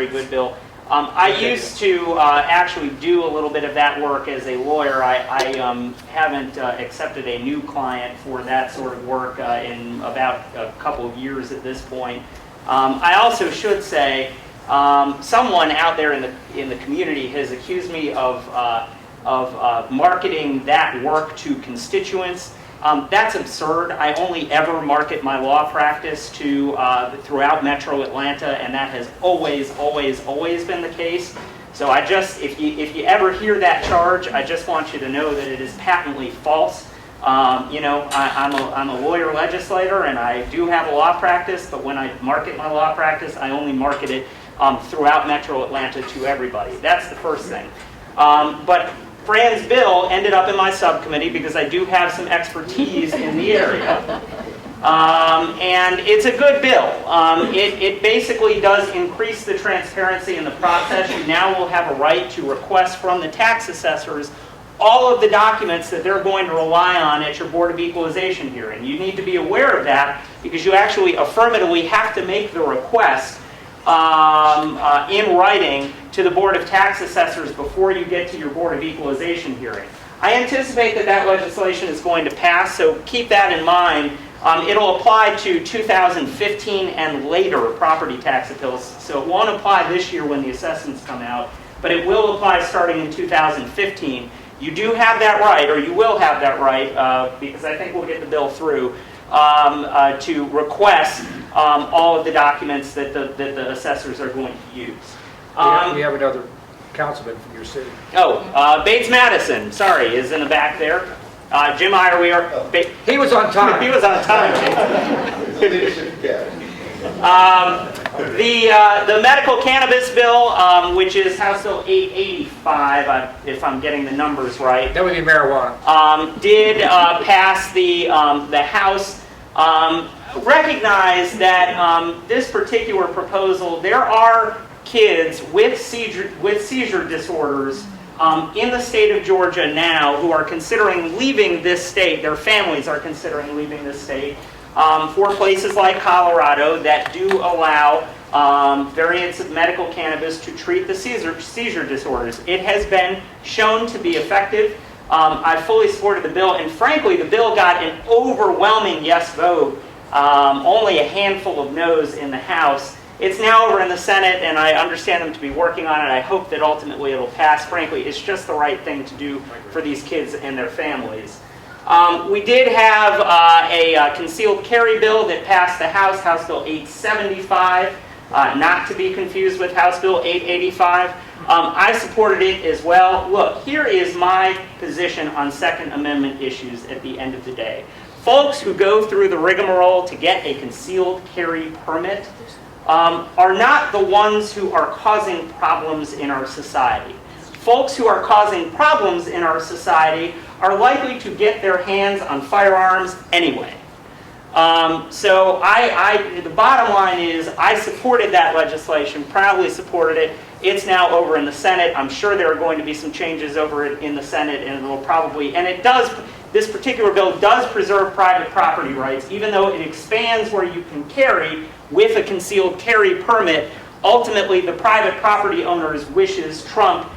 good bill. I used to actually do a little bit of that work as a lawyer. I haven't accepted a new client for that sort of work in about a couple of years at this point. I also should say, someone out there in the community has accused me of marketing that work to constituents. That's absurd. I only ever market my law practice to throughout Metro Atlanta, and that has always been the case. So if you ever hear that charge, I just want you to know that it is patently false. I'm a lawyer legislator, and I do have a law practice, but when I market my law practice, I only market it throughout Metro Atlanta to everybody. That's the first thing. But Fran's bill ended up in my subcommittee because I do have some expertise in the area. And it's a good bill. It basically does increase the transparency in the process. You now will have a right to request from the tax assessors all of the documents that they're going to rely on at your Board of Equalization hearing. You need to be aware of that because you actually affirmatively have to make the request in writing to the Board of Tax Assessors before you get to your Board of Equalization hearing. I anticipate that legislation is going to pass, so keep that in mind. It'll apply to 2015 and later property tax appeals, so it won't apply this year when the assessments come out, but it will apply starting in 2015. You do have that right, or you will have that right, because I think we'll get the bill through, to request all of the documents that the assessors are going to use. We have another councilman from your city. Bates Madison, sorry, is in the back there. Jim Iyer, he was on time. He was on time. The medical cannabis bill, which is House Bill 885, if I'm getting the numbers right. That would be marijuana. Did pass the House. Recognize that this particular proposal, there are kids with seizure disorders in the state of Georgia now who are considering leaving this state. Their families are considering leaving this state for places like Colorado that do allow variants of medical cannabis to treat the seizure disorders. It has been shown to be effective. I fully supported the bill, and frankly, the bill got an overwhelming yes vote only a handful of no's in the House. It's now over in the Senate, and I understand them to be working on it. I hope that ultimately it'll pass. Frankly, it's just the right thing to do for these kids and their families. We did have a concealed carry bill that passed the House, House Bill 875, not to be confused with House Bill 885. I supported it as well. Look, here is my position on Second Amendment issues at the end of the day. Folks who go through the rigmarole to get a concealed carry permit are not the ones who are causing problems in our society. Folks who are causing problems in our society are likely to get their hands on firearms anyway. So the bottom line is I supported that legislation, proudly supported it. It's now over in the Senate. I'm sure there are going to be some changes over it in the Senate, and it'll probably, and it does, this particular bill does preserve private property rights, even though it expands where you can carry with a concealed carry permit. Ultimately, the private property owner's wishes trump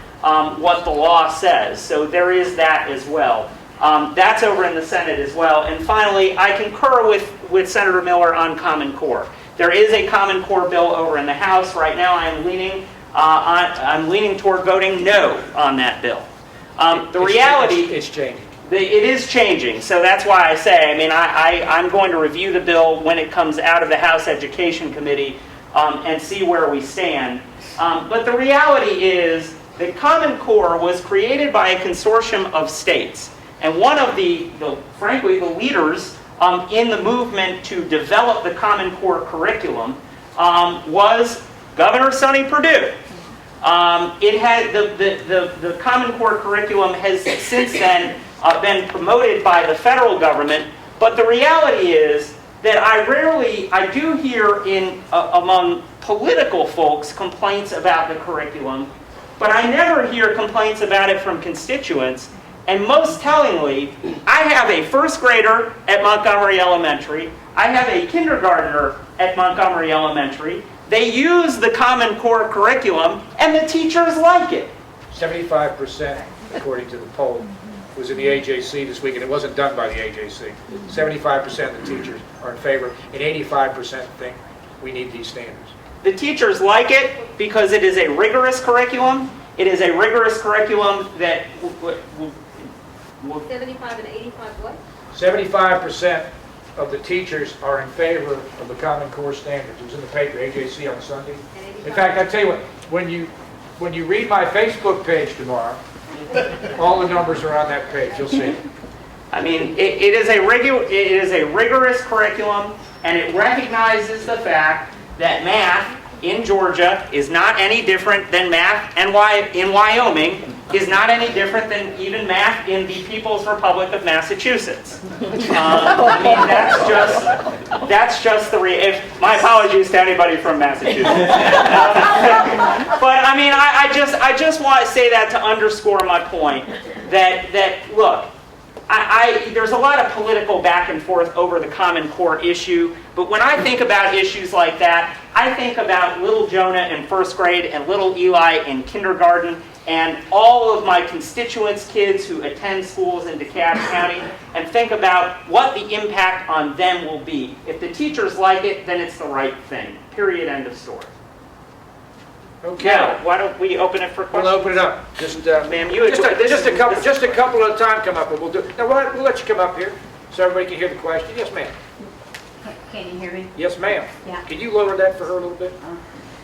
what the law says. So there is that as well. That's over in the Senate as well. And finally, I concur with Senator Miller on Common Core. There is a Common Core bill over in the House. Right now, I'm leaning toward voting no on that bill. The reality... It's changing. It is changing, so that's why I say, I mean, I'm going to review the bill when it comes out of the House Education Committee and see where we stand. But the reality is that Common Core was created by a consortium of states. And one of frankly, the leaders in the movement to develop the Common Core curriculum was Governor Sonny Perdue. It had the Common Core curriculum has since then been promoted by the federal government, but the reality is that I do hear among political folks complaints about the curriculum, but I never hear complaints about it from constituents. And most tellingly, I have a first grader at Montgomery Elementary. I have a kindergartner at Montgomery Elementary. They use the Common Core curriculum, and the teachers like it. 75%, according to the poll, was in the AJC this week, and it wasn't done by the AJC. 75% of the teachers are in favor, and 85% think we need these standards. The teachers like it because it is a rigorous curriculum. It is a rigorous curriculum that... 75 and 85 what? 75% of the teachers are in favor of the Common Core standards. It was in the paper, AJC, on Sunday. In fact, I tell you what, when you read my Facebook page tomorrow, all the numbers are on that page. You'll see. I mean, it is a rigorous curriculum, and it recognizes the fact that math in Georgia is not any different than math in Wyoming is not any different than even math in the People's Republic of Massachusetts. I mean, that's just the my apologies to anybody from Massachusetts. But I mean, I just want to say that to underscore my point that look, there's a lot of political back and forth over the Common Core issue, but when I think about issues like that, I think about little Jonah in first grade and little Eli in kindergarten and all of my constituents' kids who attend schools in DeKalb County, and think about what the impact on them will be. If the teachers like it, then it's the right thing. Period, end of story. Okay. Now, why don't we open it for questions? We'll open it up. Just, ma'am, you just a couple at a time come up, and we'll do. Now, we'll let you come up here so everybody can hear the question. Yes, ma'am. Can you hear me? Yes, ma'am. Yeah. Can you lower that for her a little bit?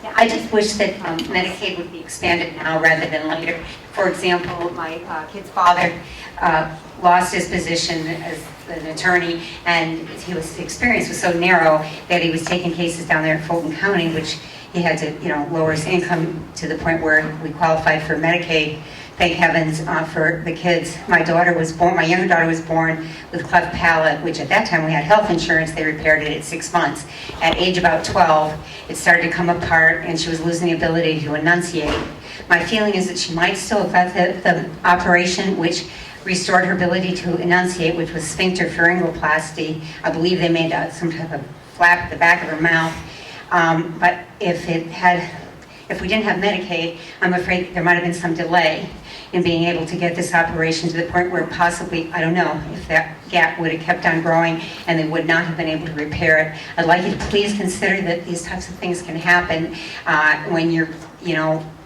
Yeah, I just wish that Medicaid would be expanded now rather than later. For example, my kid's father lost his position as an attorney, and his experience was so narrow that he was taking cases down there in Fulton County, which he had to, lower his income to the point where we qualified for Medicaid. Thank heavens for the kids. My younger daughter was born with cleft palate, which at that time we had health insurance. They repaired it at 6 months. At age about 12, it started to come apart and she was losing the ability to enunciate. My feeling is that she might still have got the operation, which restored her ability to enunciate, which was sphincter pharyngoplasty. I believe they made some type of flap at the back of her mouth. But if it had if we didn't have Medicaid, I'm afraid there might have been some delay in being able to get this operation to the point where possibly, I don't know, if that gap would have kept on growing and they would not have been able to repair it. I'd like you to please consider that these types of things can happen when you're,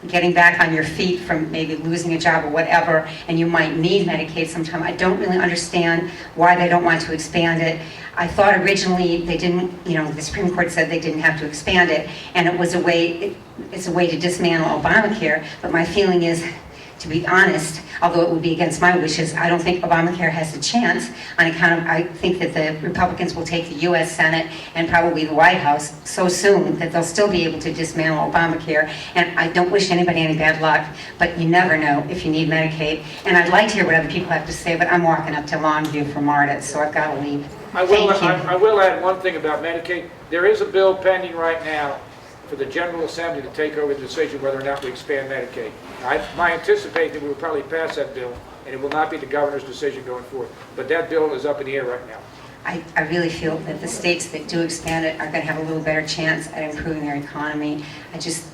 getting back on your feet from maybe losing a job or whatever, and you might need Medicaid sometime. I don't really understand why they don't want to expand it. I thought originally they didn't, the Supreme Court said they didn't have to expand it, and it was it's a way to dismantle Obamacare, but my feeling is, to be honest, although it would be against my wishes, I don't think Obamacare has a chance on account of, I think that the Republicans will take the U.S. Senate and probably the White House so soon that they'll still be able to dismantle Obamacare. And I don't wish anybody any bad luck, but you never know if you need Medicaid. And I'd like to hear what other people have to say, but I'm walking up to Longview from Marta, so I've got to leave. I will add one thing about Medicaid. There is a bill pending right now for the General Assembly to take over the decision whether or not we expand Medicaid. I anticipate that we will probably pass that bill, and it will not be the governor's decision going forward. But that bill is up in the air right now. I really feel that the states that do expand it are going to have a little better chance at improving their economy. I just,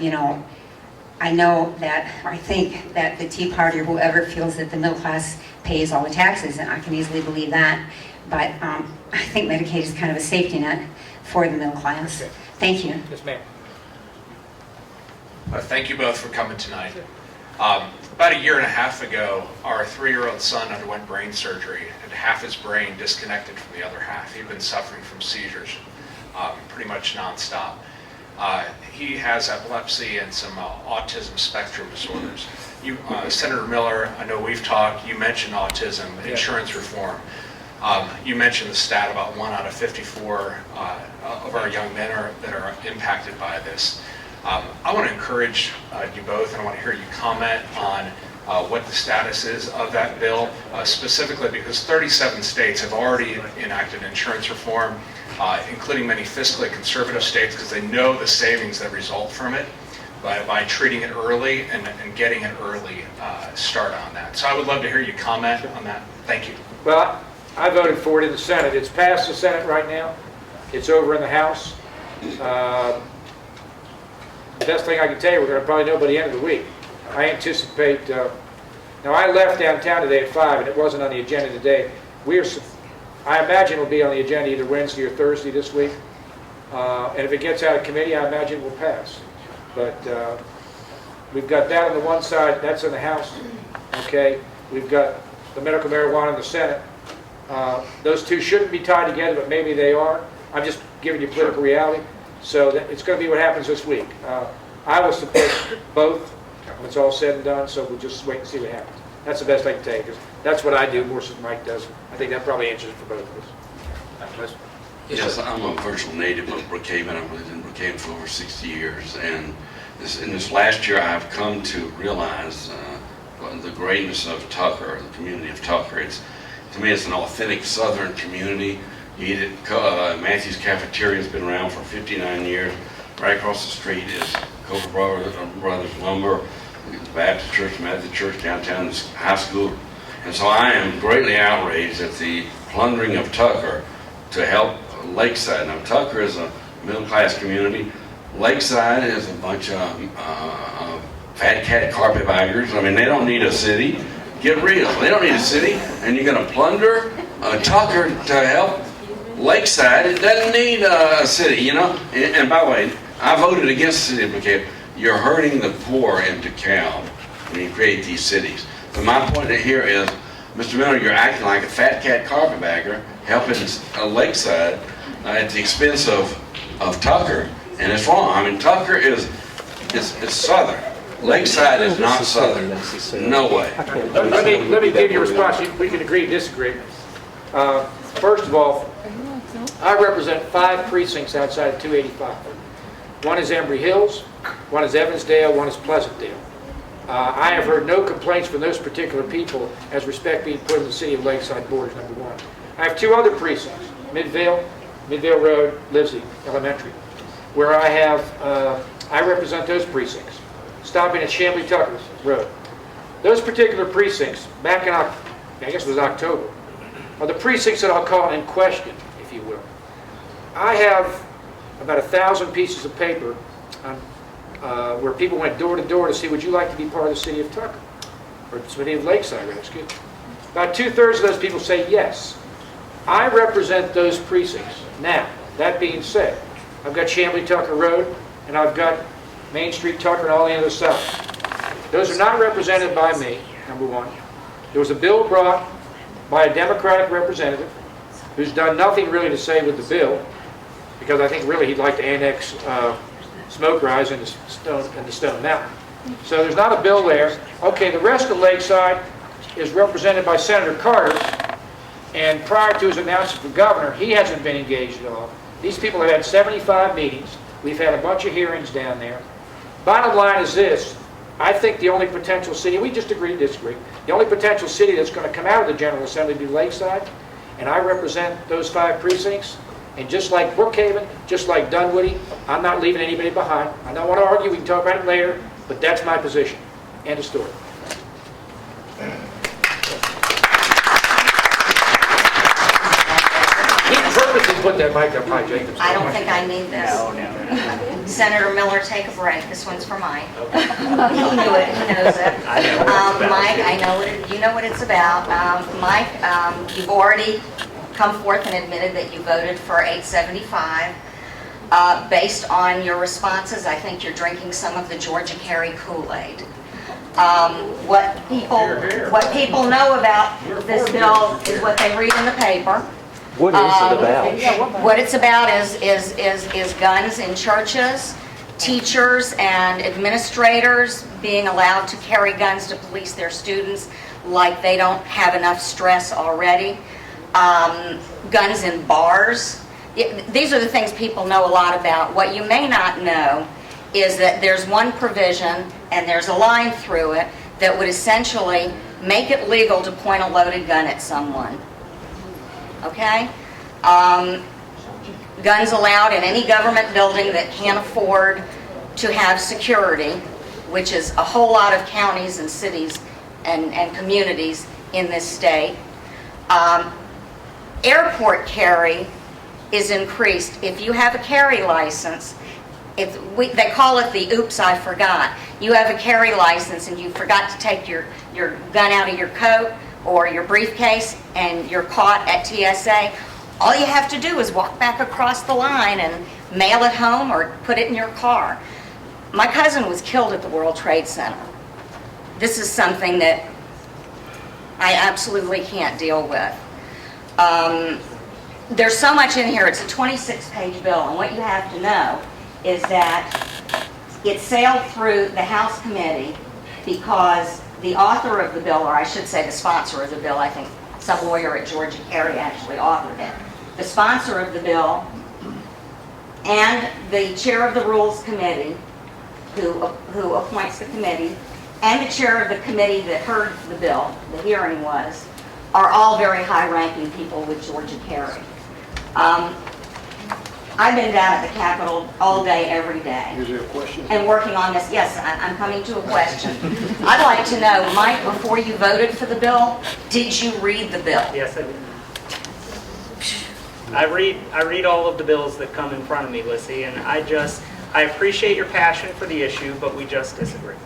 I know that, or I think that the Tea Party or whoever feels that the middle class pays all the taxes, and I can easily believe that. But I think Medicaid is kind of a safety net for the middle class. Okay. Thank you. Yes, ma'am. Thank you both for coming tonight. About a year and a half ago, our 3-year-old son underwent brain surgery and half his brain disconnected from the other half. He'd been suffering from seizures pretty much nonstop. He has epilepsy and some autism spectrum disorders. Senator Miller, I know we've talked, you mentioned autism, insurance reform. You mentioned the stat about 1 out of 54 of our young men that are impacted by this. I want to encourage you both, and I want to hear you comment on what the status is of that bill, specifically because 37 states have already enacted insurance reform, including many fiscally conservative states, because they know the savings that result from it by treating it early and getting an early start on that. So I would love to hear you comment on that. Thank you. Well, I voted for it in the Senate. It's passed the Senate right now. It's over in the House. The best thing I can tell you, we're going to probably know by the end of the week. I anticipate, now I left downtown today at 5 and it wasn't on the agenda today. I imagine it'll be on the agenda either Wednesday or Thursday this week. And if it gets out of committee, I imagine it will pass. But we've got that on the one side, that's in the House. Okay, we've got the medical marijuana in the Senate. Those two shouldn't be tied together, but maybe they are. I'm just giving you political reality. So it's going to be what happens this week. I will support both when it's all said and done, so we'll just wait and see what happens. That's the best I can tell you, because that's what I do more than Mike does. I think that probably answers it for both of us. Yes, I'm a virtual native of Brookhaven. I've lived in Brookhaven for over 60 years, and in this last year I've come to realize the greatness of Tucker, the community of Tucker. To me, it's an authentic Southern community. You eat at Matthew's Cafeteria has been around for 59 years. Right across the street is Coker Brothers Lumber, the Baptist Church, Methodist Church downtown, the high school. And so I am greatly outraged at the plundering of Tucker to help Lakeside. Now, Tucker is a middle-class community. Lakeside is a bunch of fat cat carpetbaggers. I mean, they don't need a city. Get real. They don't need a city. And you're going to plunder Tucker to help Lakeside. It doesn't need a city, And by the way, I voted against the city of Brookhaven. You're hurting the poor in DeKalb when you create these cities. But my point here is, Mr. Miller, you're acting like a fat cat carpetbagger helping Lakeside at the expense of Tucker, and it's wrong. I mean, Tucker is Southern. Lakeside is not Southern. No way. Let me give you a response. We can agree to disagree. First of all, I represent 5 precincts outside of 285. One is Embry Hills, one is Evansdale, one is Pleasantdale. I have heard no complaints from those particular people as respect being put in the city of Lakeside borders, number 1. I have 2 other precincts, Midvale Road, Livesey Elementary, where I represent those precincts, stopping at Chambly Tucker's Road. Those particular precincts, back in, I guess it was October, are the precincts that I'll call in question, if you will. I have about 1,000 pieces of paper on where people went door to door to see, would you like to be part of the city of Tucker? Or the city of Lakeside, excuse me. About 2/3 of those people say yes. I represent those precincts. Now, that being said, I've got Chamblee Tucker Road, and I've got Main Street Tucker and all the other stuff. Those are not represented by me, number one. There was a bill brought by a Democratic representative who's done nothing really to say with the bill, because I think really he'd like to annex Smoke Rise into Stone Mountain. So there's not a bill there. Okay, the rest of Lakeside is represented by Senator Carter, and prior to his announcement for governor, he hasn't been engaged at all. These people have had 75 meetings. We've had a bunch of hearings down there. Bottom line is this: I think the only potential city, we just agree to disagree, the only potential city that's going to come out of the General Assembly will be Lakeside, and I represent those 5 precincts. And just like Brookhaven, just like Dunwoody, I'm not leaving anybody behind. I don't want to argue, we can talk about it later, but that's my position. End of story. He purposely put that mic up high, Jacob. I don't think I need this. No. Senator Miller, take a break. This one's for Mike. He knew it. He knows it. I know what it's about. Mike, I know what you know what it's about. Mike, you've already come forth and admitted that you voted for 875. Based on your responses, I think you're drinking some of the Georgia Carey Kool-Aid. What people know about this bill is what they read in the paper. What is it about? What it's about is guns in churches, teachers and administrators being allowed to carry guns to police their students like they don't have enough stress already. Guns in bars. These are the things people know a lot about. What you may not know is that there's one provision, and there's a line through it, that would essentially make it legal to point a loaded gun at someone. Okay? Guns allowed in any government building that can't afford to have security, which is a whole lot of counties and cities and communities in this state. Airport carry is increased. If you have a carry license, they call it the oops, I forgot. You have a carry license and you forgot to take your gun out of your coat or your briefcase and you're caught at TSA, all you have to do is walk back across the line and mail it home or put it in your car. My cousin was killed at the World Trade Center. This is something that I absolutely can't deal with. There's so much in here. It's a 26-page bill, and what you have to know is that it sailed through the House committee because the author of the bill, or I should say the sponsor of the bill, I think some lawyer at Georgia Carey actually authored it. The sponsor of the bill and the chair of the Rules Committee, who appoints the committee, and the chair of the committee that heard the bill, the hearing was, are all very high-ranking people with Georgia Carey. I've been down at the Capitol all day, every day. Is there a question? And working on this. Yes, I'm coming to a question. I'd like to know, Mike, before you voted for the bill, did you read the bill? Yes, I did. I read all of the bills that come in front of me, Lissy, and I appreciate your passion for the issue, but we just disagree.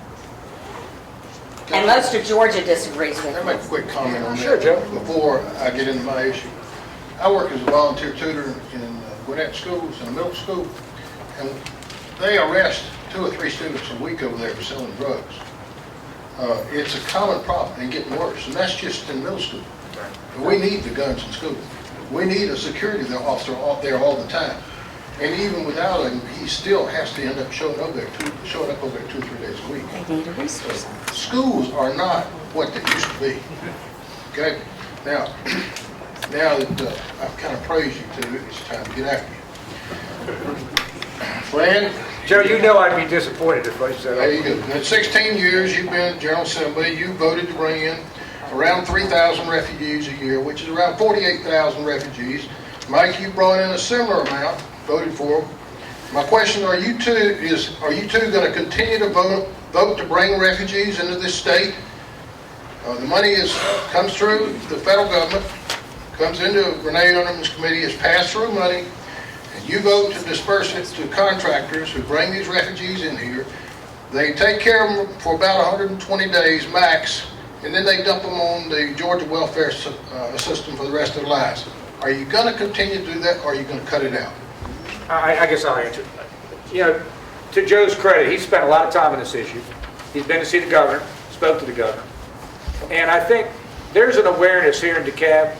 And most of Georgia disagrees with Can I make a quick comment on that? Sure, Joe. Before I get into my issue. I work as a volunteer tutor in Gwinnett schools, in a middle school, and they arrest 2 or 3 students a week over there for selling drugs. It's a common problem and getting worse, and that's just in middle school. But we need the guns in school. We need a security officer out there all the time. And even without him, he still has to end up showing up over there 2 or 3 days a week. They need a resource. Schools are not what they used to be. Okay? Now that I've kind of praised you two, it's time to get after you. Fran? Joe, you know I'd be disappointed if I said There you go. In 16 years you've been at General Assembly, you voted to bring in around 3,000 refugees a year, which is around 48,000 refugees. Mike, you brought in a similar amount, voted for them. My question, are you two going to continue to vote to bring refugees into this state? The money comes through the federal government, comes into Renee Underman's committee, is passed through money, and you vote to disperse it to contractors who bring these refugees in here. They take care of them for about 120 days max, and then they dump them on the Georgia welfare system for the rest of their lives. Are you going to continue to do that, or are you going to cut it out? I guess I'll answer. You know, to Joe's credit, he's spent a lot of time on this issue. He's been to see the governor, spoke to the governor. And I think there's an awareness here in DeKalb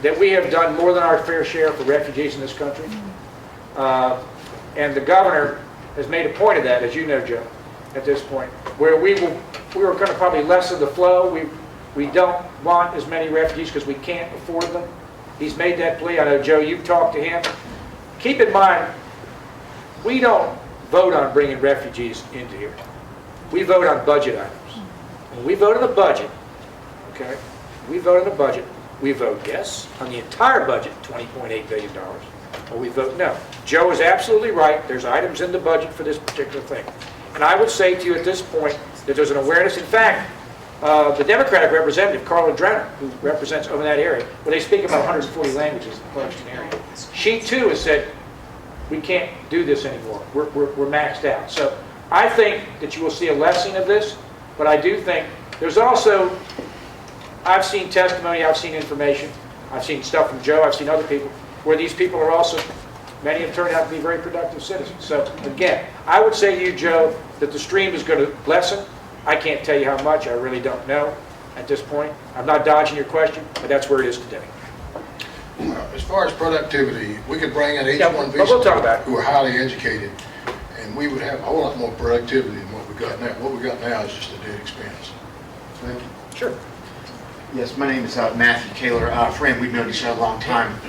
that we have done more than our fair share for refugees in this country. And the governor has made a point of that, as you know, Joe, at this point, where we were going to probably lessen the flow. We don't want as many refugees because we can't afford them. He's made that plea. I know, Joe, you've talked to him. Keep in mind, we don't vote on bringing refugees into here. We vote on budget items. When we vote on the budget, okay, we vote on the budget, we vote yes on the entire budget, $20.8 billion, or we vote no. Joe is absolutely right. There's items in the budget for this particular thing. And I would say to you at this point that there's an awareness. In fact, the Democratic representative, Carla Drenner, who represents over that area, where they speak about 140 languages in the Clarkston area, she too has said, we can't do this anymore. We're maxed out. So I think that you will see a lessening of this, but I do think there's also, I've seen testimony, I've seen information, I've seen stuff from Joe, I've seen other people, where these people are also, many have turned out to be very productive citizens. So again, I would say to you, Joe, that the stream is going to lessen. I can't tell you how much, I really don't know at this point. I'm not dodging your question, but that's where it is today. As far as productivity, we could bring in Yeah, H-1B but we'll talk about it. who are highly educated, and we would have a whole lot more productivity than what we got now. What we got now is just a dead expense. Thank you. Sure. Yes, my name is Matthew Kaler. Fran, we've known each other a long time.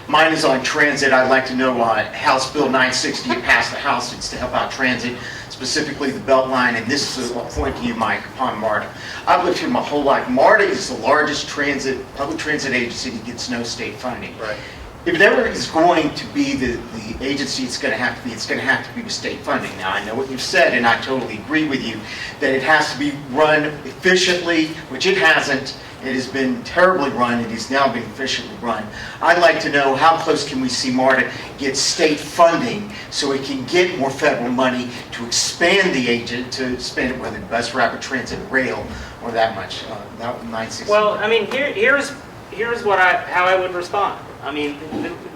Mine is on transit. I'd like to know House Bill 960 passed the House. It's to help out transit, specifically the Beltline, and this is a point to you, Mike, upon MARTA. I've lived here my whole life. MARTA is the largest public transit agency that gets no state funding. Right. If it ever is going to be the agency it's going to have to be with state funding. Now, I know what you've said, and I totally agree with you, that it has to be run efficiently, which it hasn't. It has been terribly run. It is now being efficiently run. I'd like to know how close can we see MARTA get state funding so it can get more federal money to expand the agent, to expand it, whether bus, rapid transit, rail, or that much. That 960. Well, I mean, here's how I would respond. I mean,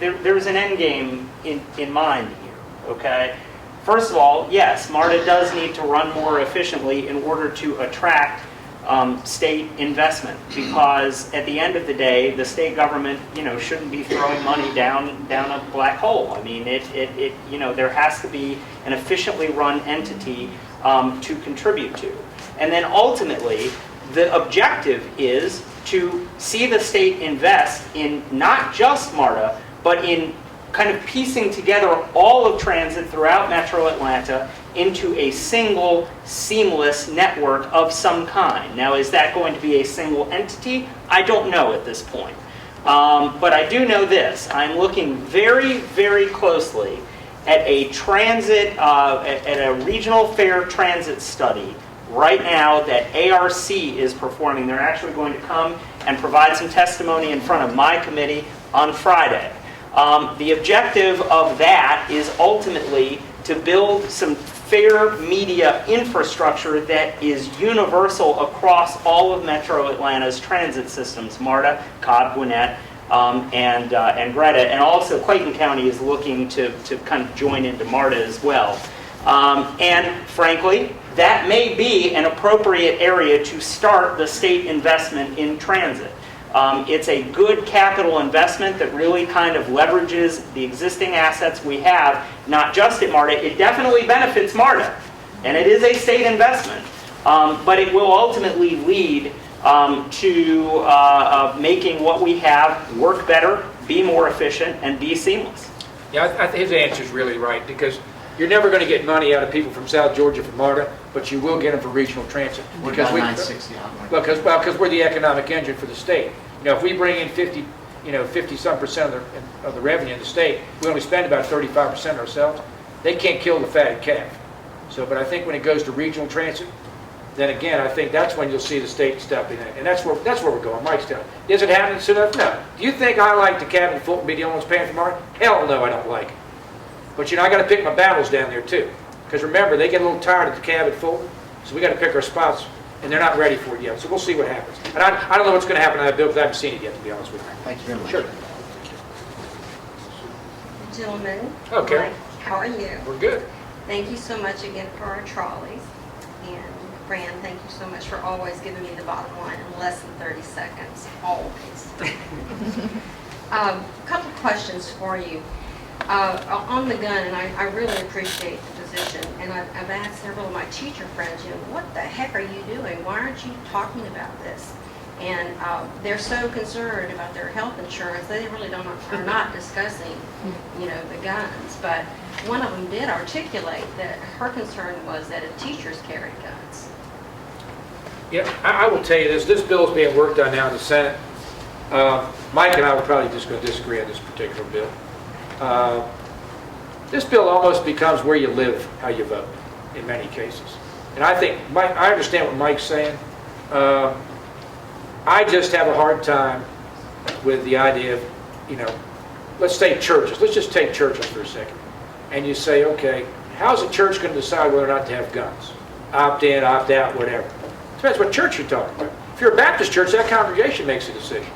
there's an end game in mind here, okay? First of all, yes, MARTA does need to run more efficiently in order to attract state investment, because at the end of the day, the state government, shouldn't be throwing money down a black hole. I mean, there has to be an efficiently run entity to contribute to. And then ultimately, the objective is to see the state invest in not just MARTA, but in kind of piecing together all of transit throughout Metro Atlanta into a single, seamless network of some kind. Now, is that going to be a single entity? I don't know at this point. But I do know this. I'm looking very, very closely at a transit, at a regional fair transit study right now that ARC is performing. They're actually going to come and provide some testimony in front of my committee on Friday. The objective of that is ultimately to build some fair media infrastructure that is universal across all of Metro Atlanta's transit systems, MARTA, Cobb, Gwinnett, and Greta. And also Clayton County is looking to kind of join into MARTA as well. And frankly, that may be an appropriate area to start the state investment in transit. It's a good capital investment that really kind of leverages the existing assets we have, not just at MARTA. It definitely benefits MARTA, and it is a state investment. But it will ultimately lead to making what we have work better, be more efficient, and be seamless. Yeah, his answer is really right, because you're never going to get money out of people from South Georgia for MARTA, but you will get them for regional transit. What about 960? Because we're the economic engine for the state. If we bring in 50-some% of the revenue in the state, we only spend about 35% ourselves. They can't kill the fatted calf. So, but I think when it goes to regional transit, then again, I think that's when you'll see the state stepping in. And that's where we're going. Mike's telling me. Is it happening soon enough? No. Do you think I like the cabin Fulton be the only ones paying for mine? Hell no, I don't like it. But I got to pick my battles down there too. Because remember, they get a little tired at the cabin Fulton, so we got to pick our spots, and they're not ready for it yet. So we'll see what happens. And I don't know what's going to happen on that bill because I haven't seen it yet, to be honest with you. Thank you very much. Sure. Gentlemen. Okay. Mike, how are you? We're good. Thank you so much again for our trolleys. And Fran, thank you so much for always giving me the bottom line in less than 30 seconds, always. Couple questions for you. On the gun, and I really appreciate the position, and I've asked several of my teacher friends, what the heck are you doing? Why aren't you talking about this? And they're so concerned about their health insurance, they really are not discussing, the guns. But one of them did articulate that her concern was that if teachers carried guns. Yeah, I will tell you this. This bill is being worked on now in the Senate. Mike and I were probably just going to disagree on this particular bill. This bill almost becomes where you live, how you vote, in many cases. And I think, I understand what Mike's saying. I just have a hard time with the idea of, let's take churches. Let's just take churches for a second. And you say, okay, how's a church going to decide whether or not to have guns? Opt in, opt out, whatever. Depends what church you're talking about. If you're a Baptist church, that congregation makes a decision.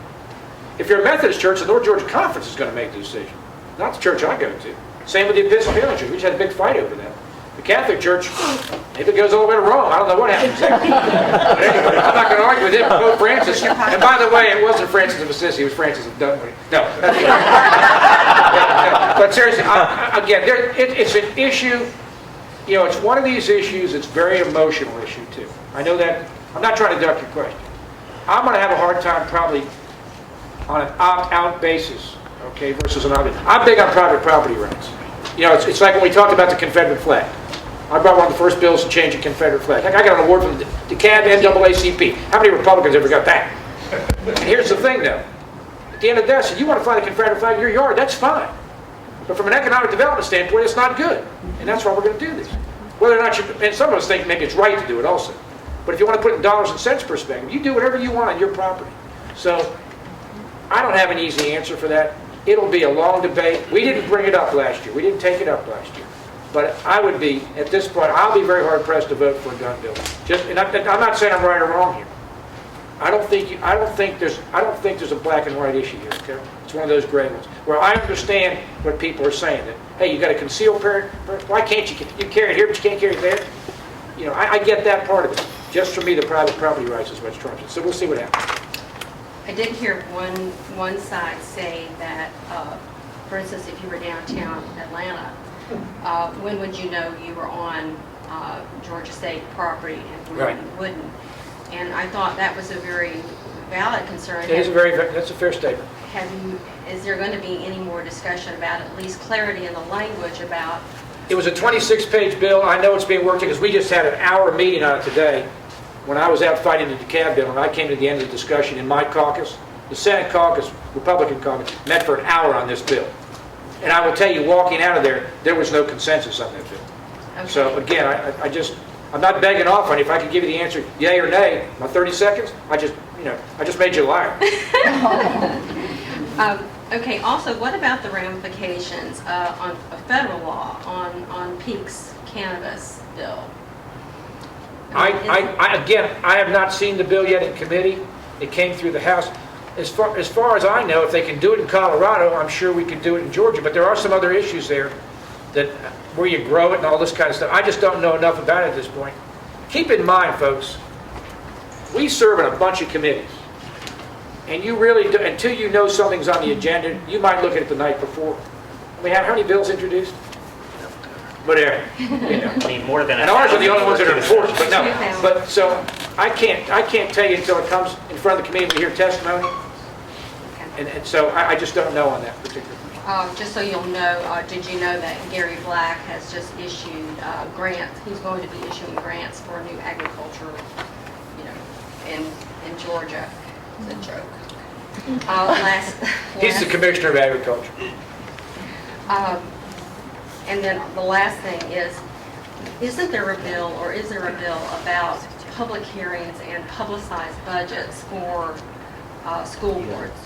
If you're a Methodist church, the North Georgia Conference is going to make the decision, not the church I go to. Same with the Episcopalian church. We just had a big fight over that. The Catholic Church, maybe it goes all the way to Rome. I don't know what happens there. But anyway, I'm not going to argue with him. Pope Francis. And by the way, it wasn't Francis of Assisi. It was Francis of Dunwoody. No. But seriously, again, it's an issue. It's one of these issues. It's a very emotional issue too. I know that. I'm not trying to duck your question. I'm going to have a hard time probably on an opt-out basis, okay, versus an opt-in. I'm big on private property rights. It's like when we talked about the Confederate flag. I brought one of the first bills to change the Confederate flag. I got an award from the DeKalb NAACP. How many Republicans ever got that? And here's the thing, though. At the end of the day, I said, you want to fly the Confederate flag in your yard, that's fine. But from an economic development standpoint, it's not good. And that's why we're going to do this. Whether or not and some of us think maybe it's right to do it also. But if you want to put it in dollars and cents perspective, you do whatever you want on your property. So I don't have an easy answer for that. It'll be a long debate. We didn't bring it up last year. We didn't take it up last year. But I would be, at this point, I'll be very hard pressed to vote for a gun bill. And I'm not saying I'm right or wrong here. I don't think there's a black and white issue here. Okay? It's one of those gray ones where I understand what people are saying. That hey, you got a concealed carry. Why can't you carry it here, but you can't carry it there? I get that part of it. Just for me, the private property rights is what's trumps it. So we'll see what happens. I did hear one side say that, for instance, if you were downtown Atlanta, when would you know you were on Georgia State property and when you wouldn't? And I thought that was a very valid concern. That's a fair statement. Is there going to be any more discussion about at least clarity in the language about? It was a 26-page bill. I know it's being worked because we just had an hour meeting on it today. When I was out fighting the DeKalb bill, and I came to the end of the discussion in my caucus, the Senate caucus, Republican caucus, met for an hour on this bill. And I will tell you, walking out of there was no consensus on that bill. Okay. So again, I'm not begging off on you. If I could give you the answer, yay or nay, my 30 seconds, I just made you a liar. Okay. Also, what about the ramifications on a federal law on Peake's cannabis bill? I have not seen the bill yet in committee. It came through the House. As far as I know, if they can do it in Colorado, I'm sure we could do it in Georgia. But there are some other issues there where you grow it and all this kind of stuff. I just don't know enough about it at this point. Keep in mind, folks, we serve in a bunch of committees. And you really do, until you know something's on the agenda, you might look at it the night before. We have how many bills introduced? Whatever. I mean, more than and ours are the only ones that are enforced, but no. But so I can't tell you until it comes in front of the committee and we hear testimony. And so I just don't know on that particular thing. Just so you'll know, did you know that Gary Black has just issued grants? He's going to be issuing grants for new agriculture, in Georgia. It's a joke. He's the Commissioner of Agriculture. And then the last thing is, isn't there a bill, or is there a bill about public hearings and publicized budgets for school boards.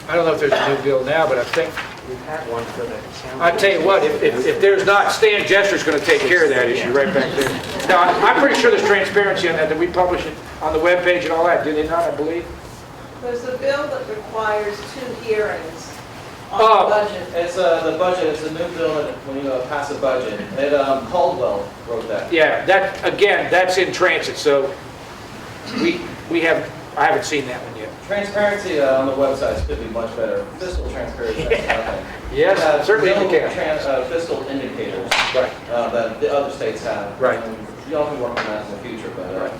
I don't know if there's a new bill now, but I think, We've had one for the. I tell you what, if there's not, Stan Jester's going to take care of that issue right back there. Now, I'm pretty sure there's transparency on that we publish it on the webpage and all that, do they not, I believe? There's a bill that requires 2 hearings on Oh. the budget. It's the budget, it's a new bill that when you pass a budget. Caldwell wrote that. Yeah, that, again, that's in transit, so I haven't seen that one yet. Transparency on the websites could be much better. Fiscal transparency, that's another thing. Yes, certainly Available indicator. fiscal indicators Right. that the other states have. Right. And y'all can work on that in the future, but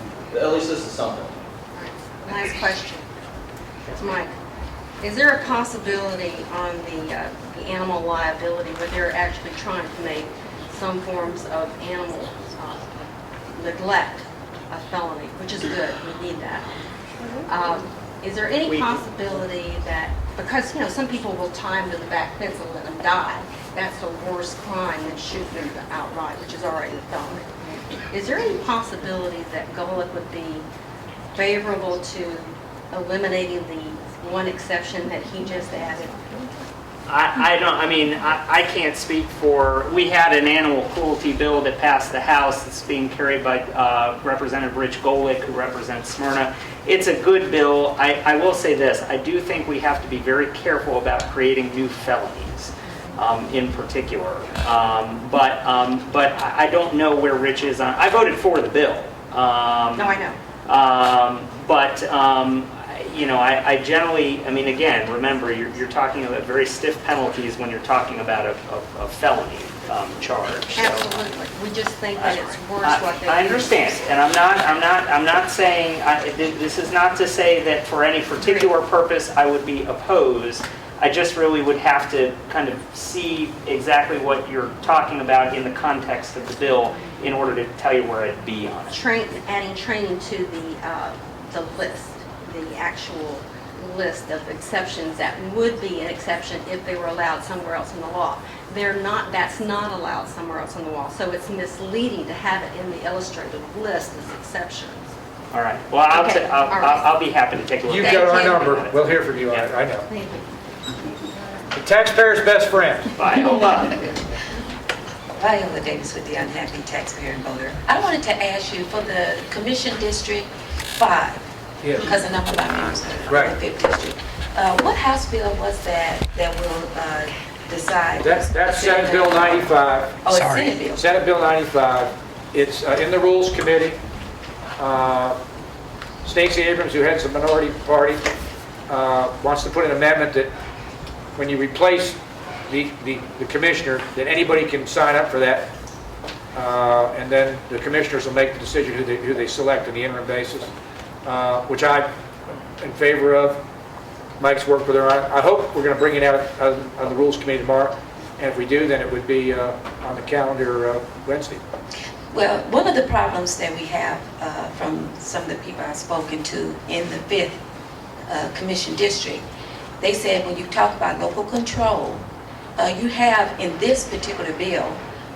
at least this is something. Last question. Mike, is there a possibility on the animal liability where they're actually trying to make some forms of animal neglect a felony, which is good, we need that. Is there any possibility that, because, some people will tie them to the back fence and let them die, that's a worse crime than shooting them outright, which is already a felony. Is there any possibility that Golick would be favorable to eliminating the one exception that he just added? I can't speak for, we had an animal cruelty bill that passed the House that's being carried by Representative Rich Golick, who represents Smyrna. It's a good bill. I will say this, I do think we have to be very careful about creating new felonies in particular. But I don't know where Rich is on, I voted for the bill. No, I know. I generally, again, remember, you're talking about very stiff penalties when you're talking about a felony charge. So, Absolutely. We just think that it's worse what they do. I understand, and I'm not saying, this is not to say that for any particular purpose I would be opposed. I just really would have to kind of see exactly what you're talking about in the context of the bill in order to tell you where I'd be on it. Adding training to the list, the actual list of exceptions that would be an exception if they were allowed somewhere else in the law. That's not allowed somewhere else in the law, so it's misleading to have it in the illustrated list as exceptions. All right. Well, I'll be happy to take a look. You've at got our it. number, we'll hear from you, Yeah. I know. Thank you. The taxpayer's best friend. Viola. Viola Davis with the Unhappy Taxpayer and Voter. I wanted to ask you for the Commission District 5, Yes. because a number of my members are Right. in the 5th District. What House bill was that will decide? That's Senate Bill 95. Oh, it's Senate bill. Senate Bill 95. It's in the Rules Committee. Stacey Abrams, who heads the minority party, wants to put an amendment that when you replace the commissioner, that anybody can sign up for that. And then the commissioners will make the decision who they select on the interim basis, which I'm in favor of. Mike's worked with her on it. I hope we're going to bring it out on the Rules Committee tomorrow. And if we do, then it would be on the calendar Wednesday. Well, one of the problems that we have from some of the people I've spoken to in the 5th Commission District, they said when you talk about local control, you have in this particular bill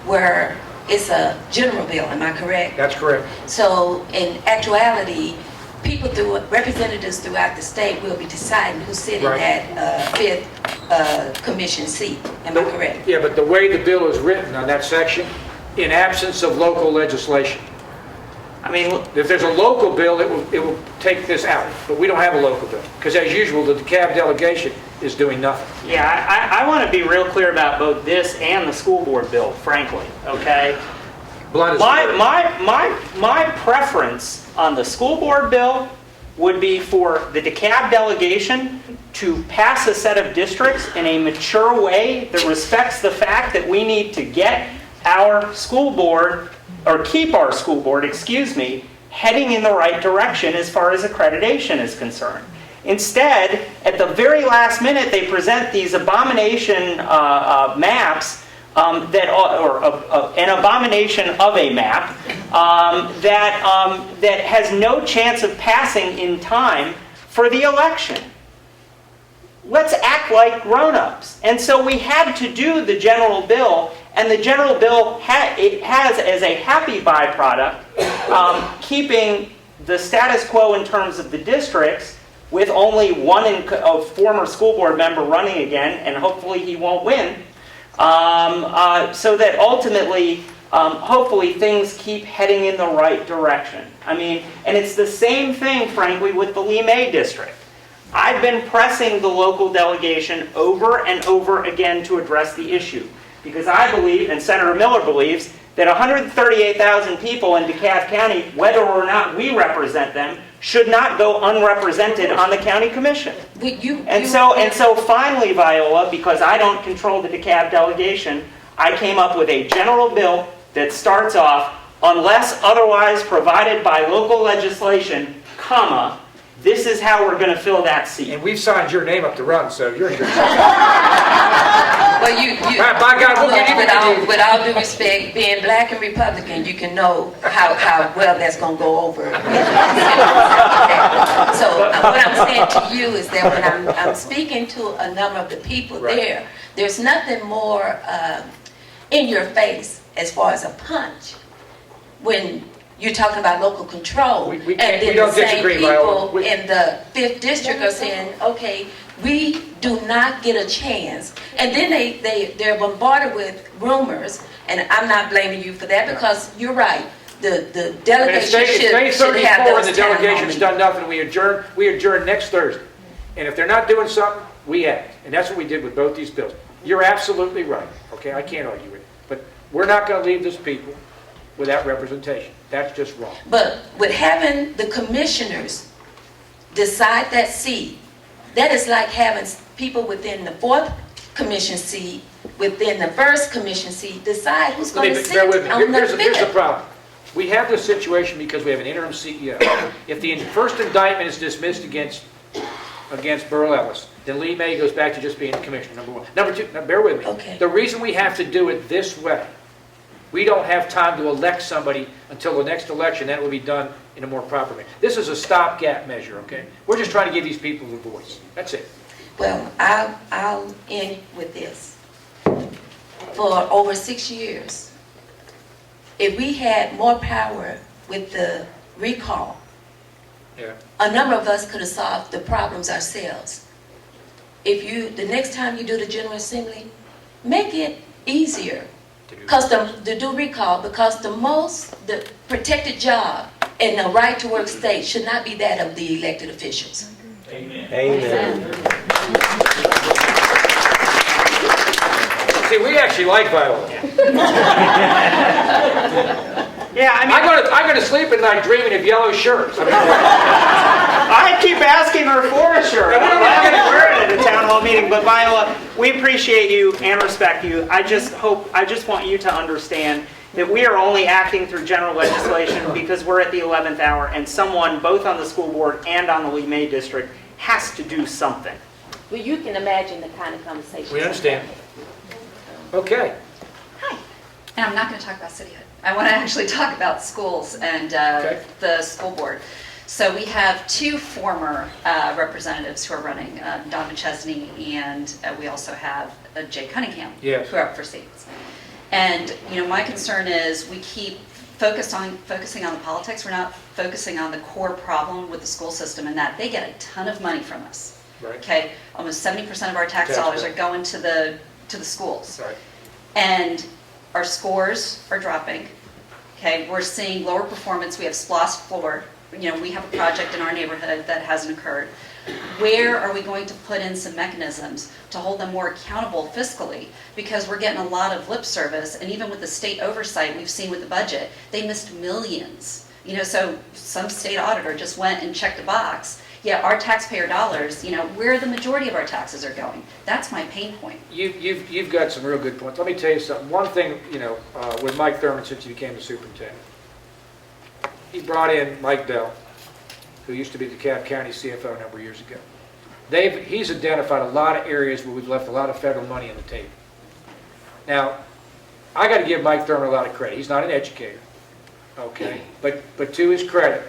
where it's a general bill, am I correct? That's correct. So in actuality, representatives throughout the state will be deciding who sit in Right. that 5th commission seat, am I correct? Yeah, but the way the bill is written on that section, in absence of local legislation. If there's a local bill, it will take this out, but we don't have a local bill. Because as usual, the DeKalb delegation is doing nothing. Yeah, I want to be real clear about both this and the school board bill, frankly, okay? Blood is My preference on the school board bill would be for the DeKalb delegation to pass a set of districts in a mature way that respects the fact that we need to get our school board, or keep our school board, heading in the right direction as far as accreditation is concerned. Instead, at the very last minute, they present these abomination maps an abomination of a map that has no chance of passing in time for the election. Let's act like grown-ups. And so we had to do the general bill And the general bill it has as a happy byproduct keeping the status quo in terms of the districts, with only one a former school board member running again, and hopefully he won't win, so that ultimately, hopefully, things keep heading in the right direction. I mean, and it's the same thing, frankly, with the Lee May district. I've been pressing the local delegation over and over again to address the issue, because I believe, and Senator Millar believes, that 138,000 people in DeKalb County, whether or not we represent them, should not go unrepresented on the county commission. And so finally, Viola, because I don't control the DeKalb delegation, I came up with a general bill that starts off, unless otherwise provided by local legislation, comma, this is how we're going to fill that seat. And we've signed your name up to run, so you're in good shape. Well, by God, we'll get you with all due respect, being black and Republican, you can know how well that's going to go over. So what I'm saying to you is that when I'm speaking to a number of the people there's nothing more in your face as far as a punch when you're talking about local control. We and then don't the same disagree, people in the 5th district are saying, okay, we do not get a chance. And then they're bombarded with rumors, and I'm not blaming you for that, because you're right. The delegation should have those and the delegation's done nothing. We adjourn next Thursday. And if they're not doing something, we act. And that's what we did with both these bills. You're absolutely right. Okay, I can't argue with it. But we're not going to leave this people without representation. That's just wrong. But with having the commissioners decide that seat, that is like having people within the 4th commission seat, within the 1st commission seat, decide who's going to sit on the 5th. Here's the problem. We have this situation because we have an interim CEO. If the first indictment is dismissed against Burl Ellis, then Lee May goes back to just being the commissioner, number one. Number two, now bear with me. Okay. The reason we have to do it this way, we don't have time to elect somebody until the next election. That will be done in a more proper way. This is a stopgap measure, okay? We're just trying to give these people the voice. That's it. Well, I'll end with this. For over 6 years, if we had more power with the recall, a number of us could have solved the problems ourselves. The next time you do the General Assembly, make it easier to do recall, because the protected job in a right to work state should not be that of the elected officials. Amen. See, we actually like Viola. Yeah, I mean, I go to sleep at night dreaming of yellow shirts. I keep asking her for a shirt. I'm not going to wear it at a town hall meeting. But Viola, we appreciate you and respect you. I just want you to understand that we are only acting through general legislation because we're at the 11th hour, and someone, both on the school board and on the Lee May district, has to do something. Well, you can imagine the kind of conversation. We understand. Okay. Hi. And I'm not going to talk about cityhood. I want to actually talk about schools and the school board. So we have 2 former representatives who are running, Don McChesney, and we also have Jay Cunningham, who are up for seats. And my concern is we keep focusing on the politics. We're not focusing on the core problem with the school system, and that they get a ton of money from us. Right. Okay, almost 70% of our tax dollars are going to the schools. Right. And our scores are dropping. Okay, we're seeing lower performance. We have SPLOST floor. We have a project in our neighborhood that hasn't occurred. Where are we going to put in some mechanisms to hold them more accountable fiscally? Because we're getting a lot of lip service, and even with the state oversight we've seen with the budget, they missed millions. So some state auditor just went and checked a box. Yeah, our taxpayer dollars, where the majority of our taxes are going. That's my pain point. You've got some real good points. Let me tell you something. One thing, with Mike Thurman, since he became the superintendent, he brought in Mike Dell, who used to be the DeKalb County CFO a number of years ago. He's identified a lot of areas where we've left a lot of federal money on the table. Now, I got to give Mike Thurman a lot of credit. He's not an educator, okay? But to his credit,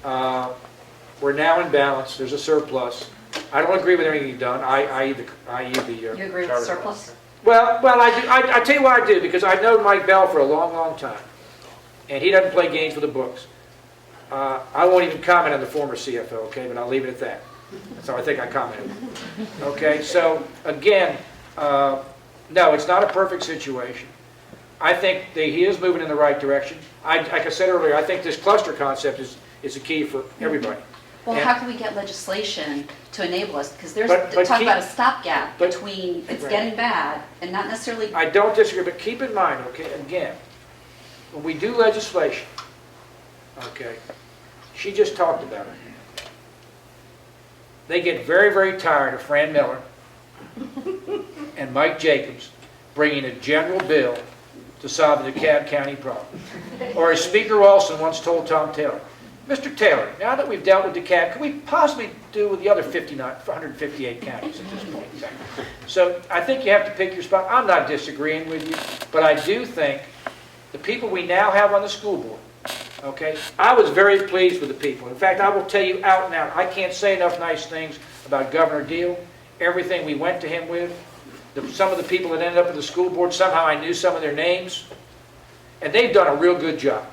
we're now in balance. There's a surplus. I don't agree with everything he's done. I.e. the You agree with surplus? Well, I do. I tell you what I do, because I know Mike Bell for a long, long time, and he doesn't play games with the books. I won't even comment on the former CFO, okay, but I'll leave it at that. That's how I think I commented. Okay, so again, no, it's not a perfect situation. I think that he is moving in the right direction. Like I said earlier, I think this cluster concept is a key for everybody. Well, And- how can we get legislation to enable us? Because there's, But talk keep- about a stopgap but- between it's Right. getting bad and not necessarily, I don't disagree, but keep in mind, okay, again, when we do legislation, okay, she just talked about it. They get very, very tired of Fran Millar and Mike Jacobs bringing a general bill to solve the DeKalb County problem. Or as Speaker Wilson once told Tom Taylor, Mr. Taylor, now that we've dealt with DeKalb, can we possibly do with the other 158 counties at this point in time? So I think you have to pick your spot. I'm not disagreeing with you, but I do think the people we now have on the school board, okay, I was very pleased with the people. In fact, I will tell you out and out, I can't say enough nice things about Governor Deal, everything we went to him with, some of the people that ended up in the school board, somehow I knew some of their names, and they've done a real good job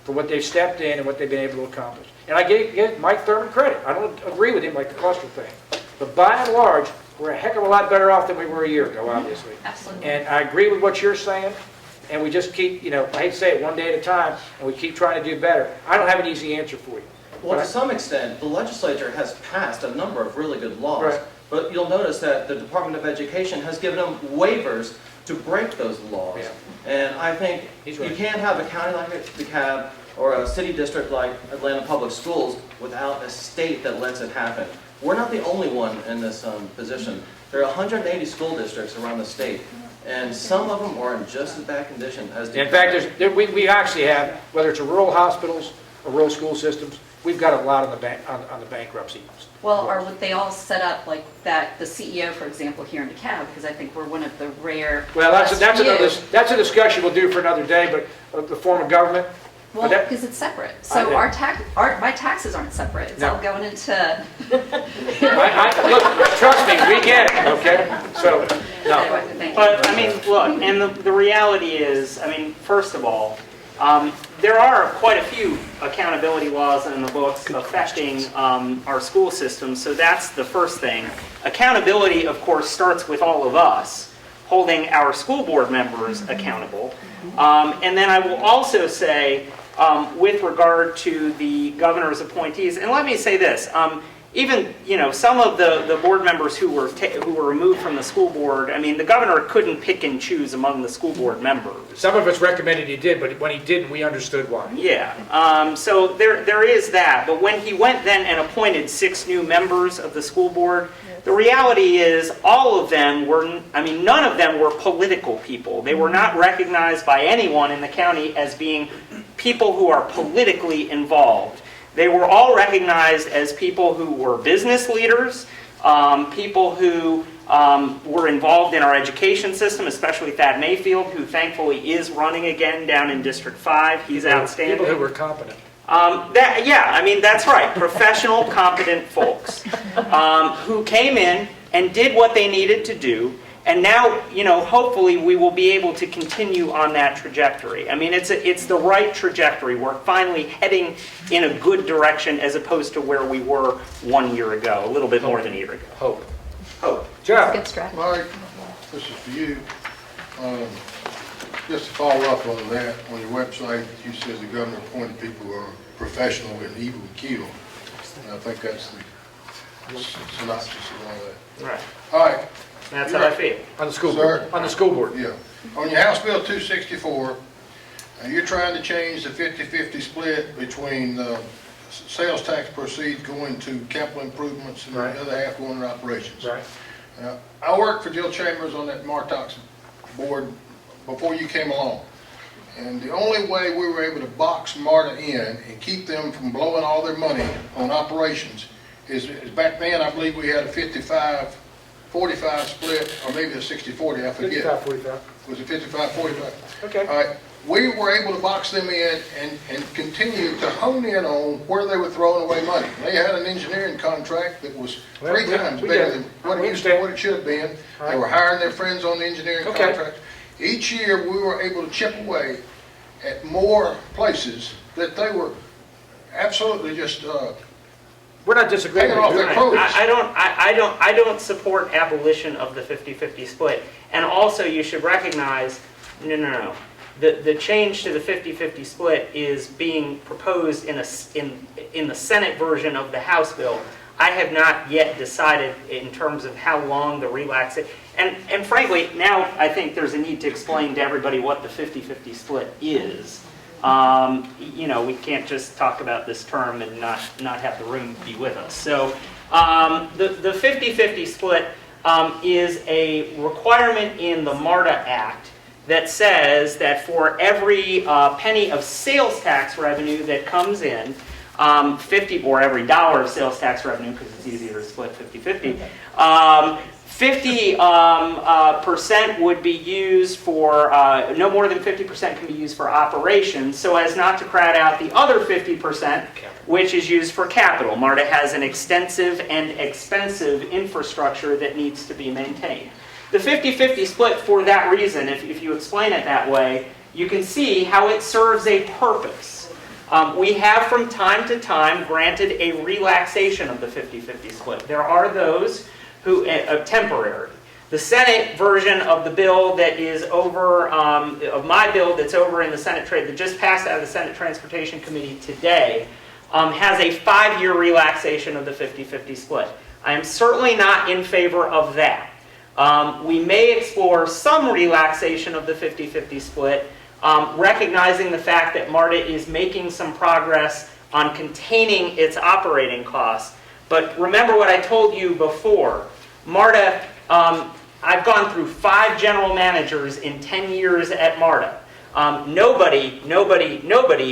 for what they've stepped in and what they've been able to accomplish. And I give Mike Thurman credit. I don't agree with him like the cluster thing. But by and large, we're a heck of a lot better off than we were a year ago, obviously. absolutely. And I agree with what you're saying, and we just keep, I hate to say it, one day at a time, and we keep trying to do better. I don't have an easy answer for you. Well, But to some extent, the legislature has passed a number of really good laws. Right. But you'll notice that the Department of Education has given them waivers to break those laws. Yeah. And I think He's you right. can't have a county like DeKalb or a city district like Atlanta Public Schools without a state that lets it happen. We're not the only one in this position. There are 180 school districts around the state, and some of them are in just as bad condition as DeKalb. In fact, we actually have, whether it's a rural hospitals or rural school systems, we've got a lot on the bankruptcy. Well, are they all set up like that, the CEO, for example, here in DeKalb, because I think we're one of the rare. Well, that's few. a discussion we'll do for another day, but the form of government. Well, that- because it's separate. I So know. my taxes aren't separate. It's No. all going into, Look, trust me, we get it, okay? So, no. thank you. But, I mean, look, and the reality is, I mean, first of all, there are quite a few accountability laws in the books affecting our school system, so that's the first thing. Accountability, of course, starts with all of us holding our school board members accountable. And then I will also say, with regard to the governor's appointees, and let me say this, even, some of the board members who were removed from the school board, I mean, the governor couldn't pick and choose among the school board members. Some of us recommended he did, but when he didn't, we understood why. Yeah, so there is that, but when he went then and appointed 6 new members of the school board, the reality is all of them were, none of them were political people. They were not recognized by anyone in the county as being people who are politically involved. They were all recognized as people who were business leaders, people who were involved in our education system, especially Thad Mayfield, who thankfully is running again down in District 5. He's outstanding. People who were competent. That's right. Professional, competent folks who came in and did what they needed to do. And now, hopefully we will be able to continue on that trajectory. I mean, it's the right trajectory. We're finally heading in a good direction as opposed to where we were 1 year ago, a little bit more than a year ago. Hope. Joe. Good strategy. Mike, this is for you. Just to follow up on that, on your website, you said the governor appointed people who are professional and evil to kill. And I think that's the synopsis of all that. Right. All right. That's how I feel. On the school Sir? board. On the school board. Yeah. On your House Bill 264, you're trying to change the 50-50 split between sales tax proceeds going to capital improvements and Right. the other half going to operations. Right. I worked for Jill Chambers on that Martox board before you came along. And the only way we were able to box MARTA in and keep them from blowing all their money on operations is back then, I believe we had a 55-45 split, or maybe a 60-40, I forget. 55-45. Was it 55-45? Okay. All right. we were able to box them in and continue to hone in on where they were throwing away money. They had an engineering contract that was 3 times bigger than what it should have been. They were hiring their friends on the engineering contract. Each year, we were able to chip away at more places that they were absolutely just We're not disagreeing. taking off their clothes. I don't support abolition of the 50-50 split. And also, you should recognize, no. The change to the 50-50 split is being proposed in the Senate version of the House bill. I have not yet decided in terms of how long the relaxation, and frankly, now I think there's a need to explain to everybody what the 50-50 split is. You know, we can't just talk about this term and not have the room be with us. So the 50-50 split is a requirement in the MARTA Act that says that for every penny of sales tax revenue that comes in, 50, or every dollar of sales tax revenue, because it's easier to split 50-50, 50% would be used for, no more than 50% can be used for operations, so as not to crowd out the other 50%, which is used for capital. MARTA has an extensive and expensive infrastructure that needs to be maintained. The 50-50 split, for that reason, if you explain it that way, you can see how it serves a purpose. We have from time to time granted a relaxation of the 50-50 split. There are those who, temporary. The Senate version of the bill that is over, of my bill that's over in the Senate, that just passed out of the Senate Transportation Committee today, has a 5-year relaxation of the 50-50 split. I am certainly not in favor of that. We may explore some relaxation of the 50-50 split, recognizing the fact that MARTA is making some progress on containing its operating costs. But remember what I told you before. MARTA, I've gone through 5 general managers in 10 years at MARTA. Nobody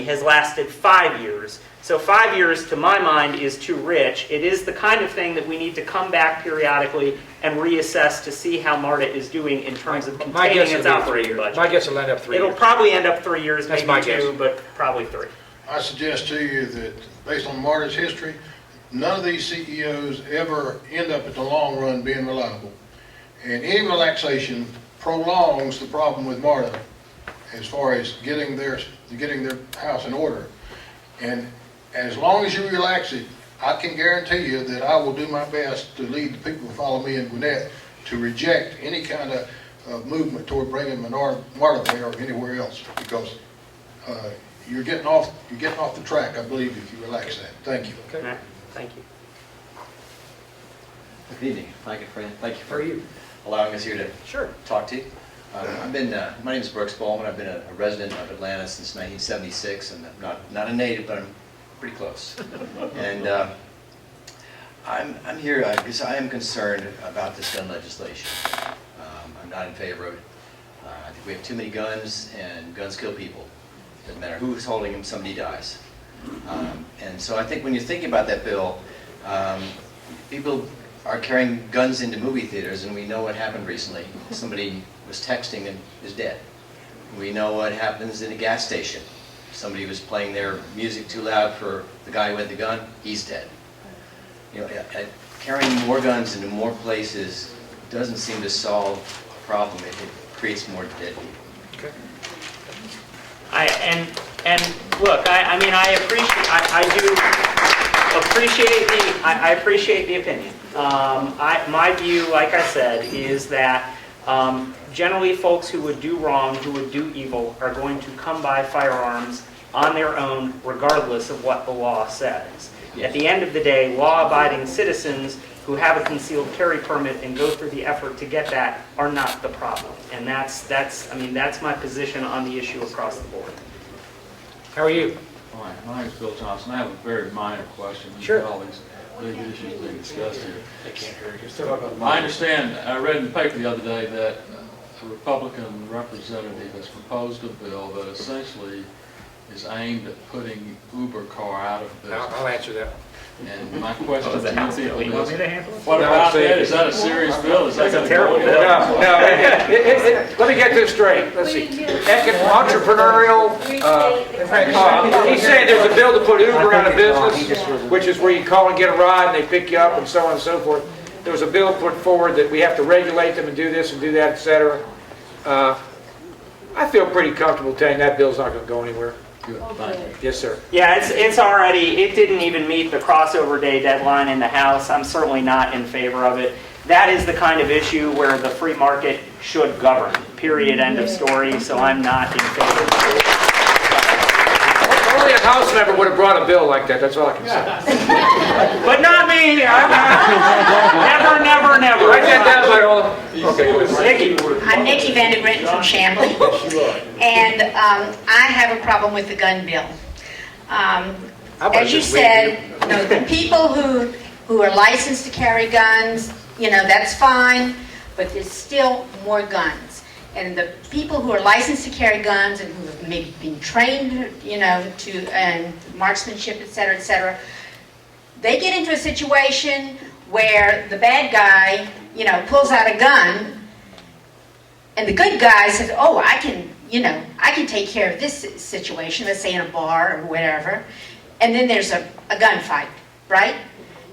has lasted 5 years. So 5 years, to my mind, is too rich. It is the kind of thing that we need to come back periodically and reassess to see how MARTA is doing in terms of containing its operating budget. My guess will end up 3 years. It'll probably end up 3 years, That's maybe my 2, guess. but probably 3. I suggest to you that, based on MARTA's history, none of these CEOs ever end up at the long run being reliable. And any relaxation prolongs the problem with MARTA as far as getting their house in order. And as long as you relax it, I can guarantee you that I will do my best to lead the people who follow me in Gwinnett to reject any kind of movement toward bringing MARTA there or anywhere else, because you're getting off the track, I believe, if you relax that. Thank you. Okay. Thank you. Good evening. Thank you, Fran. Thank you How are for you? allowing us here to Sure. talk to you. My name is Brooks Bowman. I've been a resident of Atlanta since 1976, and I'm not a native, but I'm pretty close. And I'm here because I am concerned about this gun legislation. I'm not in favor of it. I think we have too many guns, and guns kill people. Doesn't matter who's holding them, somebody dies. And so I think when you're thinking about that bill, people are carrying guns into movie theaters, and we know what happened recently. Somebody was texting and is dead. We know what happens in a gas station. Somebody was playing their music too loud for the guy who had the gun, he's dead. You know, carrying more guns into more places doesn't seem to solve a problem. It creates more dead people. Okay. And look, I mean, I appreciate the opinion. My view, like I said, is that generally folks who would do wrong, who would do evil, are going to come by firearms on their own, regardless of what the law says. At the end of the day, law-abiding citizens who have a concealed carry permit and go through the effort to get that are not the problem. And that's my position on the issue across the board. How are you? Hi, my name is Bill Johnson. I have a very minor question. Sure. All these big issues being discussed here. I can't hear you. Still talking about I understand, I read in the paper the other day that a Republican representative has proposed a bill that essentially is aimed at putting Uber car out of business. I'll answer that. And my question to you people You want me is, to handle it? what about that? Is that a serious bill? Is that That's a gonna terrible go- bill. No, let me get this straight. Let's see. Entrepreneurial, he's saying there's a bill to put Uber out of business, which is where you call and get a ride and they pick you up and so on and so forth. There was a bill put forward that we have to regulate them and do this and do that, et cetera. I feel pretty comfortable telling that bill's not going to go anywhere. Good, thank you. Yes, sir. Yeah, it's already, it didn't even meet the crossover day deadline in the House. I'm certainly not in favor of it. That is the kind of issue where the free market should govern, period, end of story, so I'm not in favor of it. Only a House member would have brought a bill like that, that's all I can say. But not me, I'm not. Never, never. Write that down, Viola. Okay. Nikki. I'm Nikki Vandergrit from Chamblee, and I have a problem with the gun bill. As you said, the people who are licensed to carry guns, that's fine, but there's still more guns. And the people who are licensed to carry guns and who have maybe been trained, and marksmanship, et cetera, they get into a situation where the bad guy, pulls out a gun, and the good guy says, "Oh, I can take care of this situation." Let's say in a bar or whatever, and then there's a gunfight, right?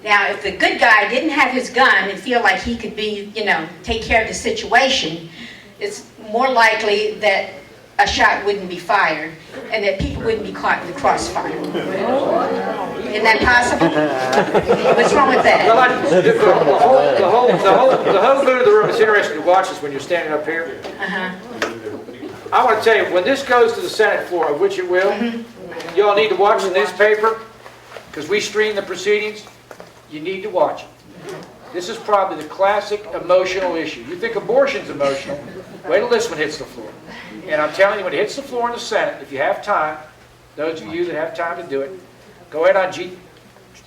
Now, if the good guy didn't have his gun and feel like he could take care of the situation, it's more likely that a shot wouldn't be fired and that people wouldn't be caught in the crossfire. Isn't that possible? What's wrong with that? Well, the whole mood of the room is interesting to watch this when you're standing up here. I want to tell you, when this goes to the Senate floor, of which it will, you all need to watch the newspaper, because we stream the proceedings. You need to watch it. This is probably the classic emotional issue. You think abortion's emotional, wait till this one hits the floor. And I'm telling you, when it hits the floor in the Senate, if you have time, those of you that have time to do it, go ahead on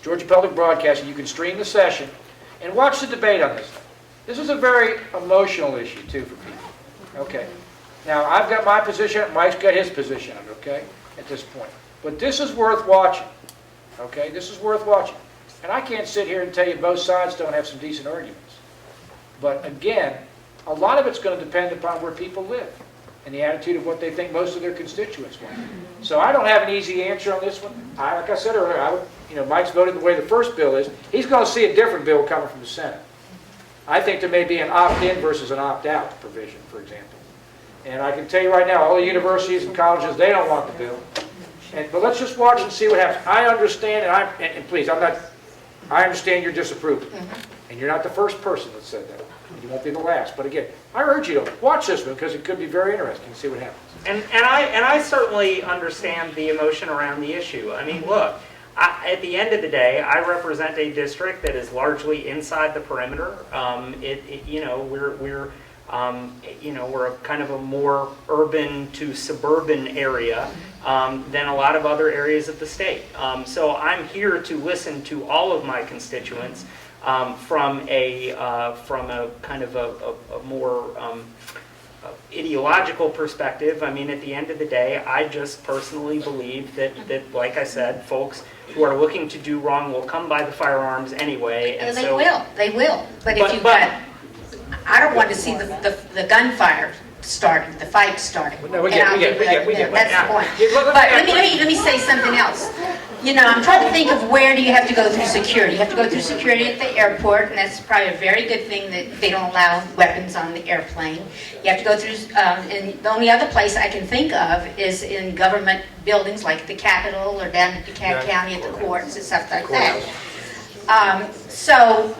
Georgia Public Broadcasting. You can stream the session and watch the debate on this. This is a very emotional issue, too, for people. Okay. Now, I've got my position, Mike's got his position on it, okay, at this point. But this is worth watching, okay? This is worth watching. And I can't sit here and tell you both sides don't have some decent arguments. But again, a lot of it's going to depend upon where people live and the attitude of what they think most of their constituents want. So I don't have an easy answer on this one. Like I said earlier, Mike's voted the way the first bill is. He's going to see a different bill coming from the Senate. I think there may be an opt-in versus an opt-out provision, for example. And I can tell you right now, all the universities and colleges, they don't want the bill. But let's just watch and see what happens. I understand, and please, I understand your disapproval. And you're not the first person that said that. You won't be the last. But again, I urge you to watch this one because it could be very interesting to see what happens. And I certainly understand the emotion around the issue. I mean, look, at the end of the day, I represent a district that is largely inside the perimeter. We're a kind of a more urban to suburban area than a lot of other areas of the state. So I'm here to listen to all of my constituents from a kind of a more ideological perspective. I mean, at the end of the day, I just personally believe that like I said, folks who are looking to do wrong will come by the firearms anyway. And They will. But if you've got, I don't want to see the gunfire starting, the fight starting. No, we get. That's the point. But let me say something else. I'm trying to think of where do you have to go through security. You have to go through security at the airport, and that's probably a very good thing that they don't allow weapons on the airplane. You have to go through, and the only other place I can think of is in government buildings like the Capitol or down at DeKalb County at the courts and stuff like that. So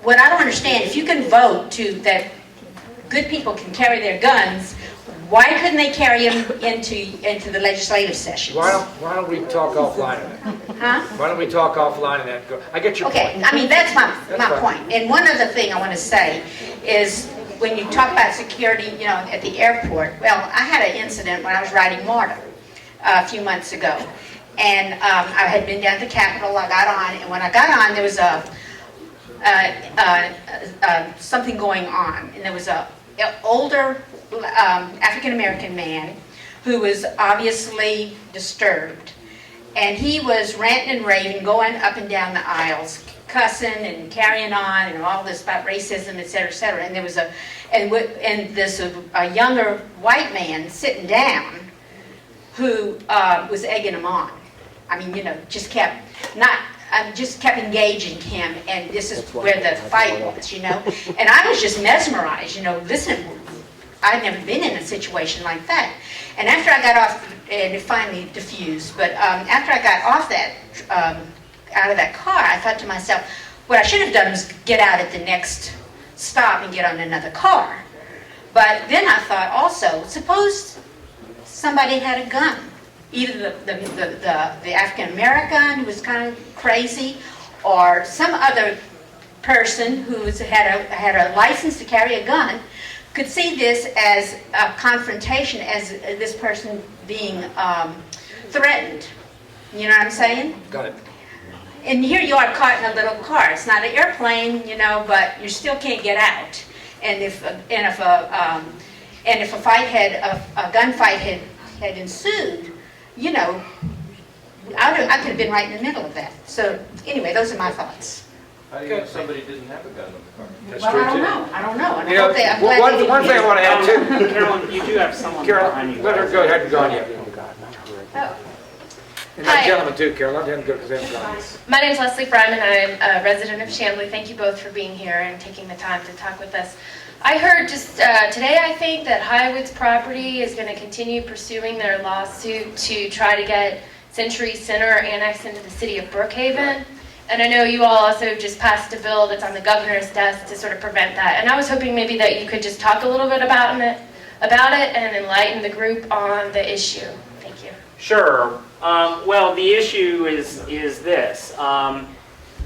what I don't understand, if you can vote that good people can carry their guns, why couldn't they carry them into the legislative sessions? Why don't we talk offline on that? Huh? Why don't we talk offline on that? I get your point. Okay, I mean, that's my point. And one other thing I want to say is when you talk about security, at the airport, well, I had an incident when I was riding MARTA a few months ago. And I had been down at the Capitol, I got on, and when I got on, there was something going on. And there was an older African-American man who was obviously disturbed. And he was ranting and raving, going up and down the aisles, cussing and carrying on and all this about racism, et cetera, et cetera. And there was a younger white man sitting down who was egging him on. I mean, just kept engaging him, and this is where the fight was, And I was just mesmerized, listen, I've never been in a situation like that. And after I got off, and it finally diffused, but after I got off out of that car, I thought to myself, what I should have done was get out at the next stop and get on another car. But then I thought also, suppose somebody had a gun. Either the African American who was kind of crazy, or some other person who had a license to carry a gun, could see this as a confrontation, as this person being threatened. You know what I'm saying? Got it. And here you are caught in a little car. It's not an airplane, but you still can't get out. And if a gunfight had ensued, I could have been right in the middle of that. So anyway, those are my thoughts. How do you know somebody didn't have a gun in the car? That's Well, true, I don't too. know. I don't know. And You I know, hope I'm glad they one didn't thing I want to add too. Carolyn, you do have someone behind Carolyn, you. let her go ahead and go on yet. Oh. And that Hi. gentleman too, Carolyn, let him go because they haven't gone. My name is Leslie Fran, and I'm a resident of Chamblee. Thank you both for being here and taking the time to talk with us. I heard just today, I think, that Highwoods Property is going to continue pursuing their lawsuit to try to get Century Center annexed into the city of Brookhaven. And I know you all also just passed a bill that's on the governor's desk to sort of prevent that. And I was hoping maybe that you could just talk a little bit about it and enlighten the group on the issue. Thank you. Sure. Well, the issue is this.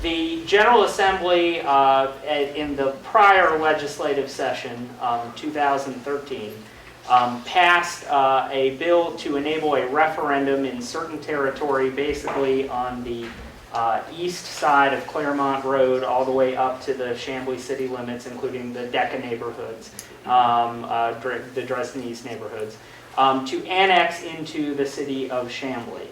The General Assembly in the prior legislative session, 2013, passed a bill to enable a referendum in certain territory, basically on the east side of Claremont Road all the way up to the Chamblee city limits, including the Decca neighborhoods, the Dresden East neighborhoods, to annex into the city of Chamblee.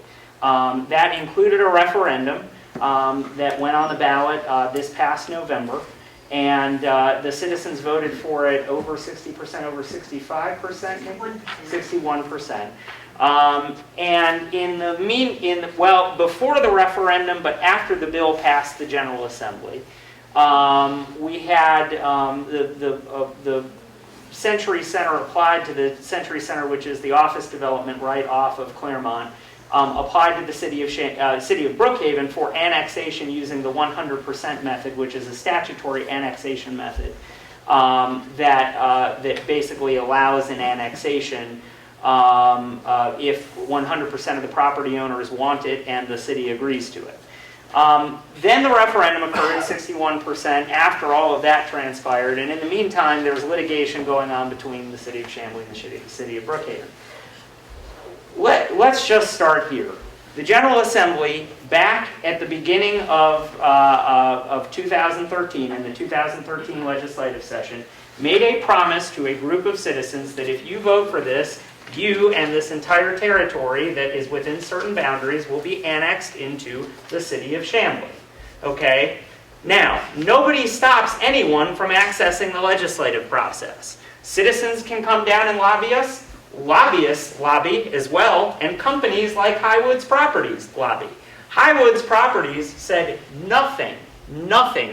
That included a referendum that went on the ballot this past November, and the citizens voted for it over 60%, over 65%, maybe? 61%. And before the referendum, but after the bill passed the General Assembly, we had the Century Center applied to the Century Center, which is the office development right off of Claremont, applied to the city of Brookhaven for annexation using the 100% method, which is a statutory annexation method that basically allows an annexation if 100% of the property owners want it and the city agrees to it. Then the referendum occurred at 61% after all of that transpired, and in the meantime there's litigation going on between the city of Chamblee and the city of Brookhaven. Let's just start here. The General Assembly, back at the beginning of 2013, in the 2013 legislative session, made a promise to a group of citizens that if you vote for this, you and this entire territory that is within certain boundaries will be annexed into the city of Chamblee. Okay? Now, nobody stops anyone from accessing the legislative process. Citizens can come down and lobby us. Lobbyists lobby as well, and companies like Highwoods Properties lobby. Highwoods Properties said nothing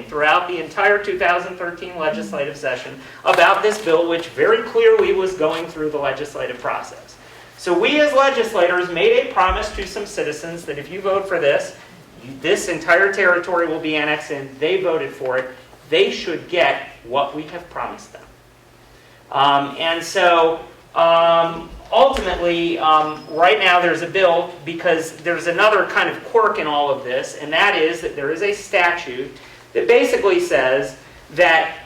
throughout the entire 2013 legislative session about this bill, which very clearly was going through the legislative process. So we as legislators made a promise to some citizens that if you vote for this, this entire territory will be annexed, and they voted for it. They should get what we have promised them. Ultimately, right now there's a bill because there's another kind of quirk in all of this, and that is that there is a statute that basically says that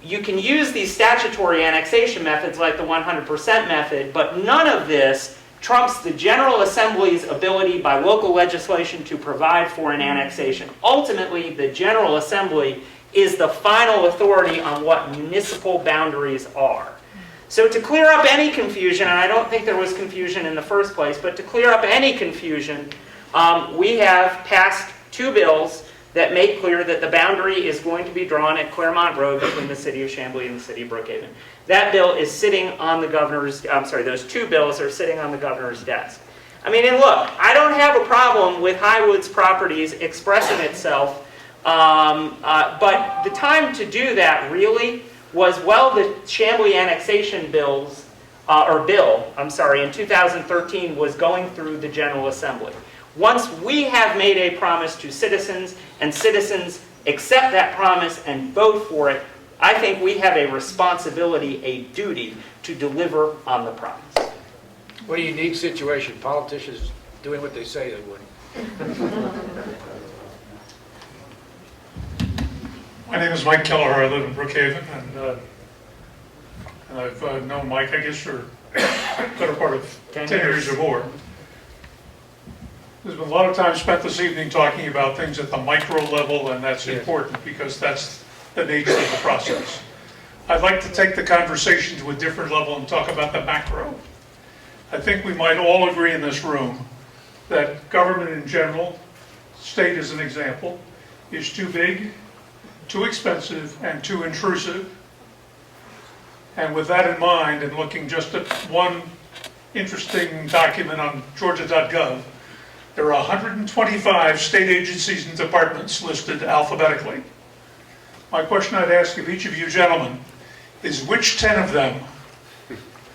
you can use these statutory annexation methods like the 100% method, but none of this trumps the General Assembly's ability by local legislation to provide for an annexation. Ultimately, the General Assembly is the final authority on what municipal boundaries are. So to clear up any confusion, and I don't think there was confusion in the first place, but to clear up any confusion, we have passed 2 bills that make clear that the boundary is going to be drawn at Claremont Road between the city of Chamblee and the city of Brookhaven. That bill is sitting on the governor's, those 2 bills are sitting on the governor's desk. I mean, and look, I don't have a problem with Highwoods Properties expressing itself, but the time to do that really was while the Chamblee annexation in 2013 was going through the General Assembly. Once we have made a promise to citizens, and citizens accept that promise and vote for it, I think we have a responsibility, a duty, to deliver on the promise. What a unique situation. Politicians doing what they say they would. My name is Mike Keller. I live in Brookhaven, and I've known Mike, I guess, for the better part of 10 years or more. There's been a lot of time spent this evening talking about things at the micro level, and that's important because that's the nature of the process. I'd like to take the conversation to a different level and talk about the macro. I think we might all agree in this room that government in general, state as an example, is too big, too expensive, and too intrusive. And with that in mind, and looking just at one interesting document on Georgia.gov, there are 125 state agencies and departments listed alphabetically. My question I'd ask of each of you gentlemen is which 10 of them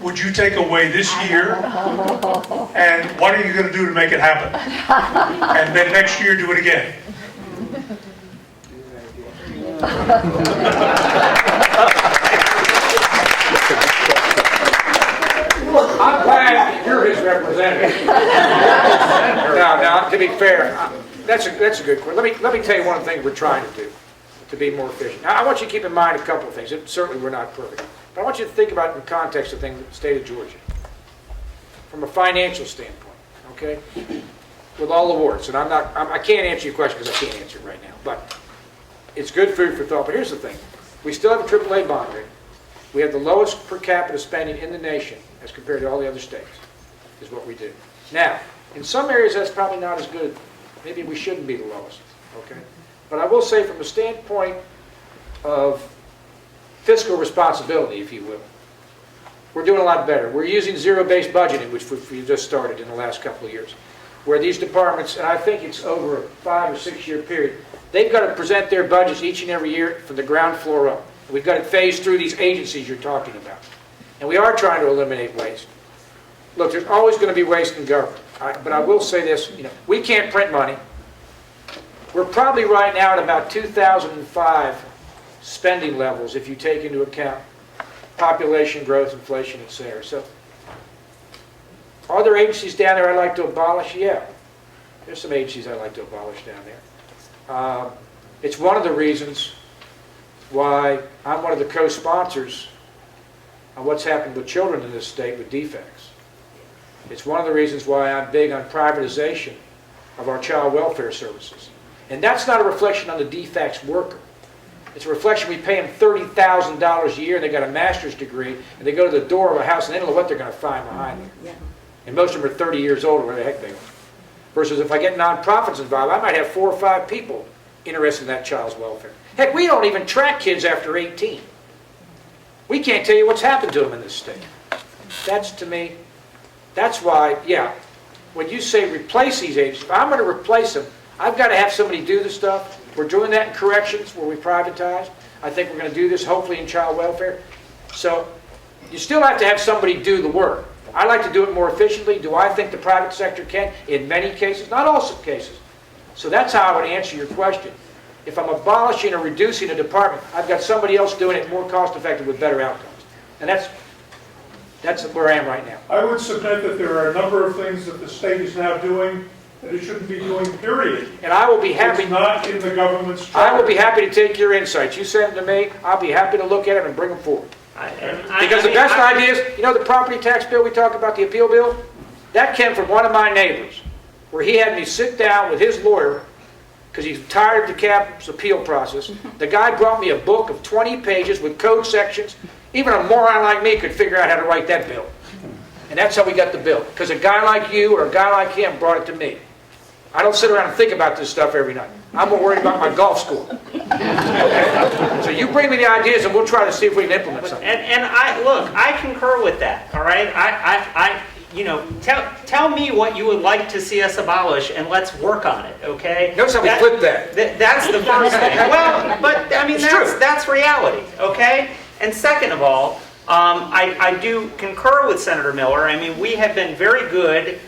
would you take away this year, and what are you going to do to make it happen? And then next year do it again. I'm glad you're his representative. Now, to be fair, that's a good question. Let me tell you one of the things we're trying to do to be more efficient. Now, I want you to keep in mind a couple of things. Certainly, we're not perfect, but I want you to think about it in the context of things in the state of Georgia, from a financial standpoint. Okay, with all awards, and I can't answer your question because I can't answer it right now, but it's good food for thought. But here's the thing: we still have a AAA bond rate. We have the lowest per capita spending in the nation as compared to all the other states, is what we do. Now, in some areas that's probably not as good. Maybe we shouldn't be the lowest, okay? But I will say from a standpoint of fiscal responsibility, if you will, we're doing a lot better. We're using zero-based budgeting, which we just started in the last couple of years, where these departments, and I think it's over a 5 or 6 year period, they've got to present their budgets each and every year from the ground floor up. We've got it phased through these agencies you're talking about. And we are trying to eliminate waste. Look, there's always going to be waste in government. But I will say this, we can't print money. We're probably right now at about 2005 spending levels if you take into account population growth, inflation, etc. So, are there agencies down there I'd like to abolish? Yeah. There's some agencies I'd like to abolish down there. It's one of the reasons why I'm one of the co-sponsors on what's happened with children in this state with defects. It's one of the reasons why I'm big on privatization of our child welfare services. And that's not a reflection on the defects worker. It's a reflection we pay them $30,000 a year, and they got a master's degree, and they go to the door of a house, and they don't know what they're going to find behind there. And most of them are 30 years old, or where the heck they are. Versus if I get nonprofits involved, I might have 4 or 5 people interested in that child's welfare. Heck, we don't even track kids after 18. We can't tell you what's happened to them in this state. That's, to me, that's why, yeah, when you say replace these agencies, if I'm going to replace them, I've got to have somebody do the stuff. We're doing that in corrections where we privatize. I think we're going to do this hopefully in child welfare. So you still have to have somebody do the work. I like to do it more efficiently. Do I think the private sector can? In many cases, not all cases. So that's how I would answer your question. If I'm abolishing or reducing a department, I've got somebody else doing it more cost effective with better outcomes. And that's where I am right now. I would submit that there are a number of things that the state is now doing that it shouldn't be doing, period. And I will be happy. It's not in the government's charter. I will be happy to take your insights. You send them to me. I'll be happy to look at them and bring them forward. Because the best ideas, the property tax bill we talk about, the appeal bill, that came from one of my neighbors, where he had me sit down with his lawyer because he's tired of the CAP's appeal process. The guy brought me a book of 20 pages with code sections. Even a moron like me could figure out how to write that bill. And that's how we got the bill. Because a guy like you or a guy like him brought it to me. I don't sit around and think about this stuff every night. I'm more worried about my golf score. Okay? So you bring me the ideas and we'll try to see if we can implement something. And I concur with that, all right? Tell me what you would like to see us abolish, and let's work on it, okay? Notice how we flipped that. That's the first thing. Well, but, I mean, It's that's reality, okay? And second of all, I do concur with Senator Miller. I mean, we have been very good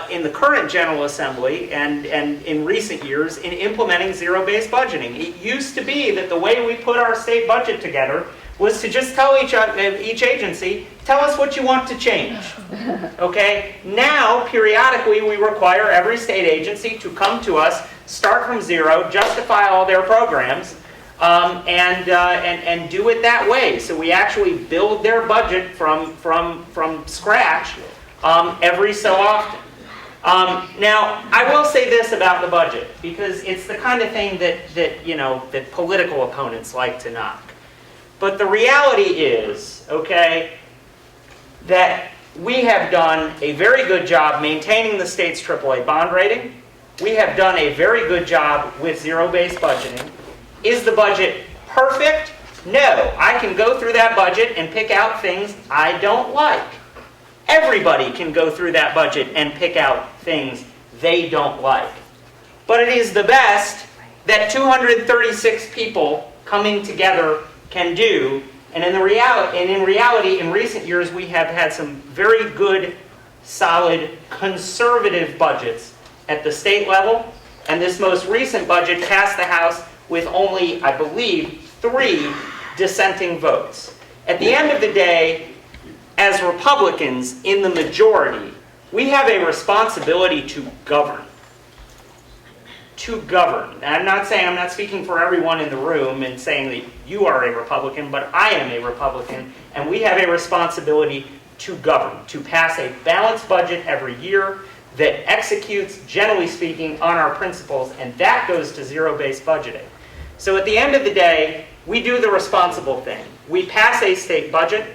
in the current General Assembly and in recent years in implementing zero-based budgeting. It used to be that the way we put our state budget together was to just tell each agency, tell us what you want to change. Okay? Now, periodically, we require every state agency to come to us, start from zero, justify all their programs, and do it that way. So we actually build their budget from scratch every so often. Now, I will say this about the budget, because it's the kind of thing that political opponents like to knock. But the reality is, okay, that we have done a very good job maintaining the state's AAA bond rating. We have done a very good job with zero-based budgeting. Is the budget perfect? No. I can go through that budget and pick out things I don't like. Everybody can go through that budget and pick out things they don't like. But it is the best that 236 people coming together can do. And in reality, in recent years, we have had some very good, solid, conservative budgets at the state level. And this most recent budget passed the House with only, I believe, 3 dissenting votes. At the end of the day, as Republicans in the majority, we have a responsibility to govern. To govern. And I'm not speaking for everyone in the room and saying that you are a Republican, but I am a Republican, and we have a responsibility to govern, to pass a balanced budget every year that executes, generally speaking, on our principles, and that goes to zero-based budgeting. So at the end of the day, we do the responsible thing. We pass a state budget.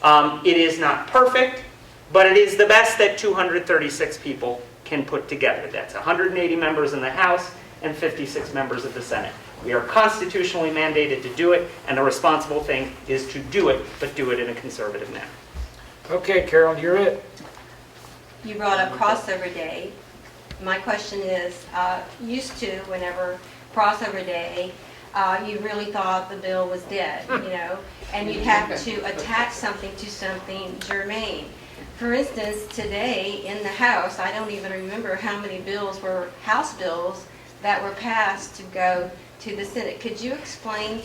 It is not perfect, but it is the best that 236 people can put together. That's 180 members in the House and 56 members of the Senate. We are constitutionally mandated to do it, and the responsible thing is to do it, but do it in a conservative manner. Okay, Carol, you're it. You brought up crossover day. My question is, used to, whenever crossover day, you really thought the bill was dead, and you'd have to attach something to something germane. For instance, today in the House, I don't even remember how many bills were House bills that were passed to go to the Senate. Could you explain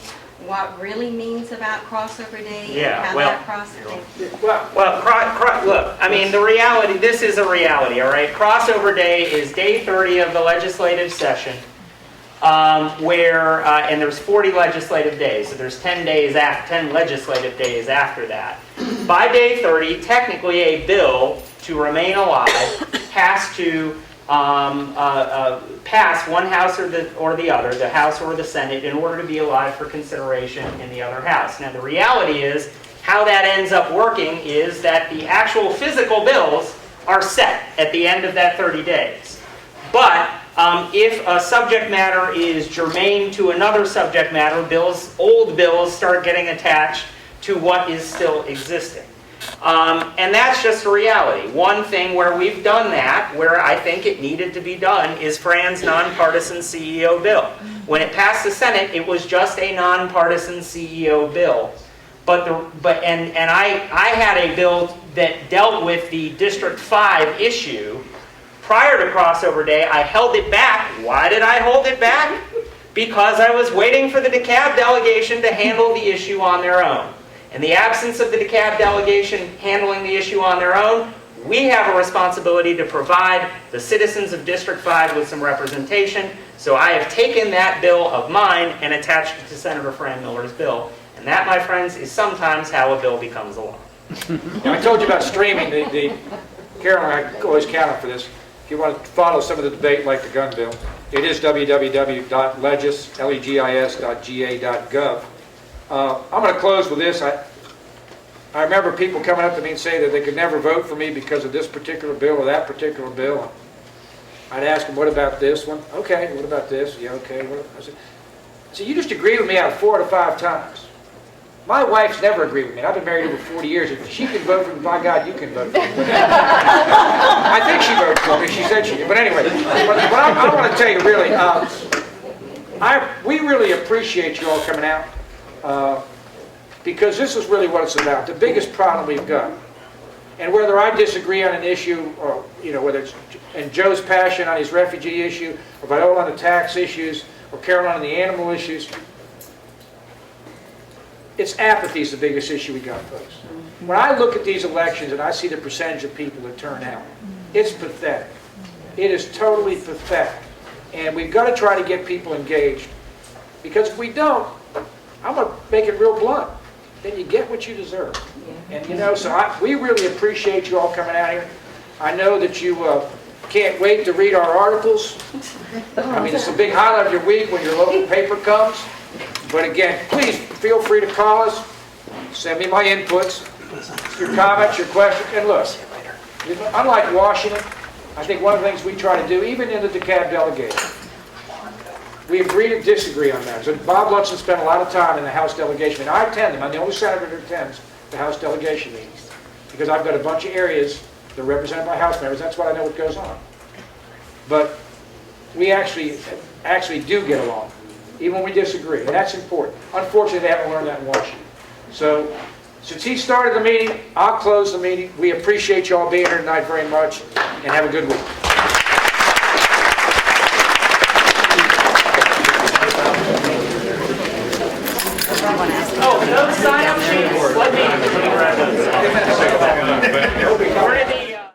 what really means about crossover day and how that process? Look, I mean, the reality, this is a reality, all right? Crossover day is day 30 of the legislative session, and there's 40 legislative days, so there's 10 legislative days after that. By day 30, technically a bill to remain alive has to pass one house or the other, the House or the Senate, in order to be alive for consideration in the other house. Now the reality is, how that ends up working is that the actual physical bills are set at the end of that 30 days. But if a subject matter is germane to another subject matter, old bills start getting attached to what is still existing. And that's just a reality. One thing where we've done that, where I think it needed to be done, is Fran's nonpartisan CEO bill. When it passed the Senate, it was just a nonpartisan CEO bill. And I had a bill that dealt with the District 5 issue. Prior to crossover day, I held it back. Why did I hold it back? Because I was waiting for the DeKalb delegation to handle the issue on their own. In the absence of the DeKalb delegation handling the issue on their own, we have a responsibility to provide the citizens of District 5 with some representation. So I have taken that bill of mine and attached it to Senator Fran Millar's bill. And that, my friends, is sometimes how a bill becomes a law. Now, I told you about streaming. Carol and I always count on for this. If you want to follow some of the debate like the gun bill, it is www.legis.ga.gov. I'm going to close with this. I remember people coming up to me and saying that they could never vote for me because of this particular bill or that particular bill. I'd ask them, what about this one? Okay, what about this? Yeah, okay. I said, you just agree with me out of 4 to 5 times. My wife's never agreed with me. I've been married over 40 years. If she can vote for me, by God, you can vote for me. I think she voted for me. She said she did. But anyway, but I want to tell you, really, we really appreciate you all coming out because this is really what it's about. The biggest problem we've got, and whether I disagree on an issue, or whether it's and Joe's passion on his refugee issue, or Viola on the tax issues, or Caroline on the animal issues, it's apathy is the biggest issue we got, folks. When I look at these elections and I see the percentage of people that turn out, it's pathetic. It is totally pathetic. And we've got to try to get people engaged. Because if we don't, I'm going to make it real blunt, then you get what you deserve. And so we really appreciate you all coming out here. I know that you can't wait to read our articles. I mean, it's a big highlight of your week when your local paper comes. But again, please feel free to call us, send me my inputs, your comments, your questions, and look, unlike Washington, I think one of the things we try to do, even in the DeKalb delegation, we agree to disagree on matters. And Bob Lutzen spent a lot of time in the House delegation, and I attend them. I'm the only senator that attends the House delegation meetings, because I've got a bunch of areas that are represented by House members. That's why I know what goes on. But we actually do get along, even when we disagree, and that's important. Unfortunately, they haven't learned that in Washington. So, since he started the meeting, I'll close the meeting. We appreciate you all being here tonight very much, and have a good week. Oh, no sign-up sheets? Let me.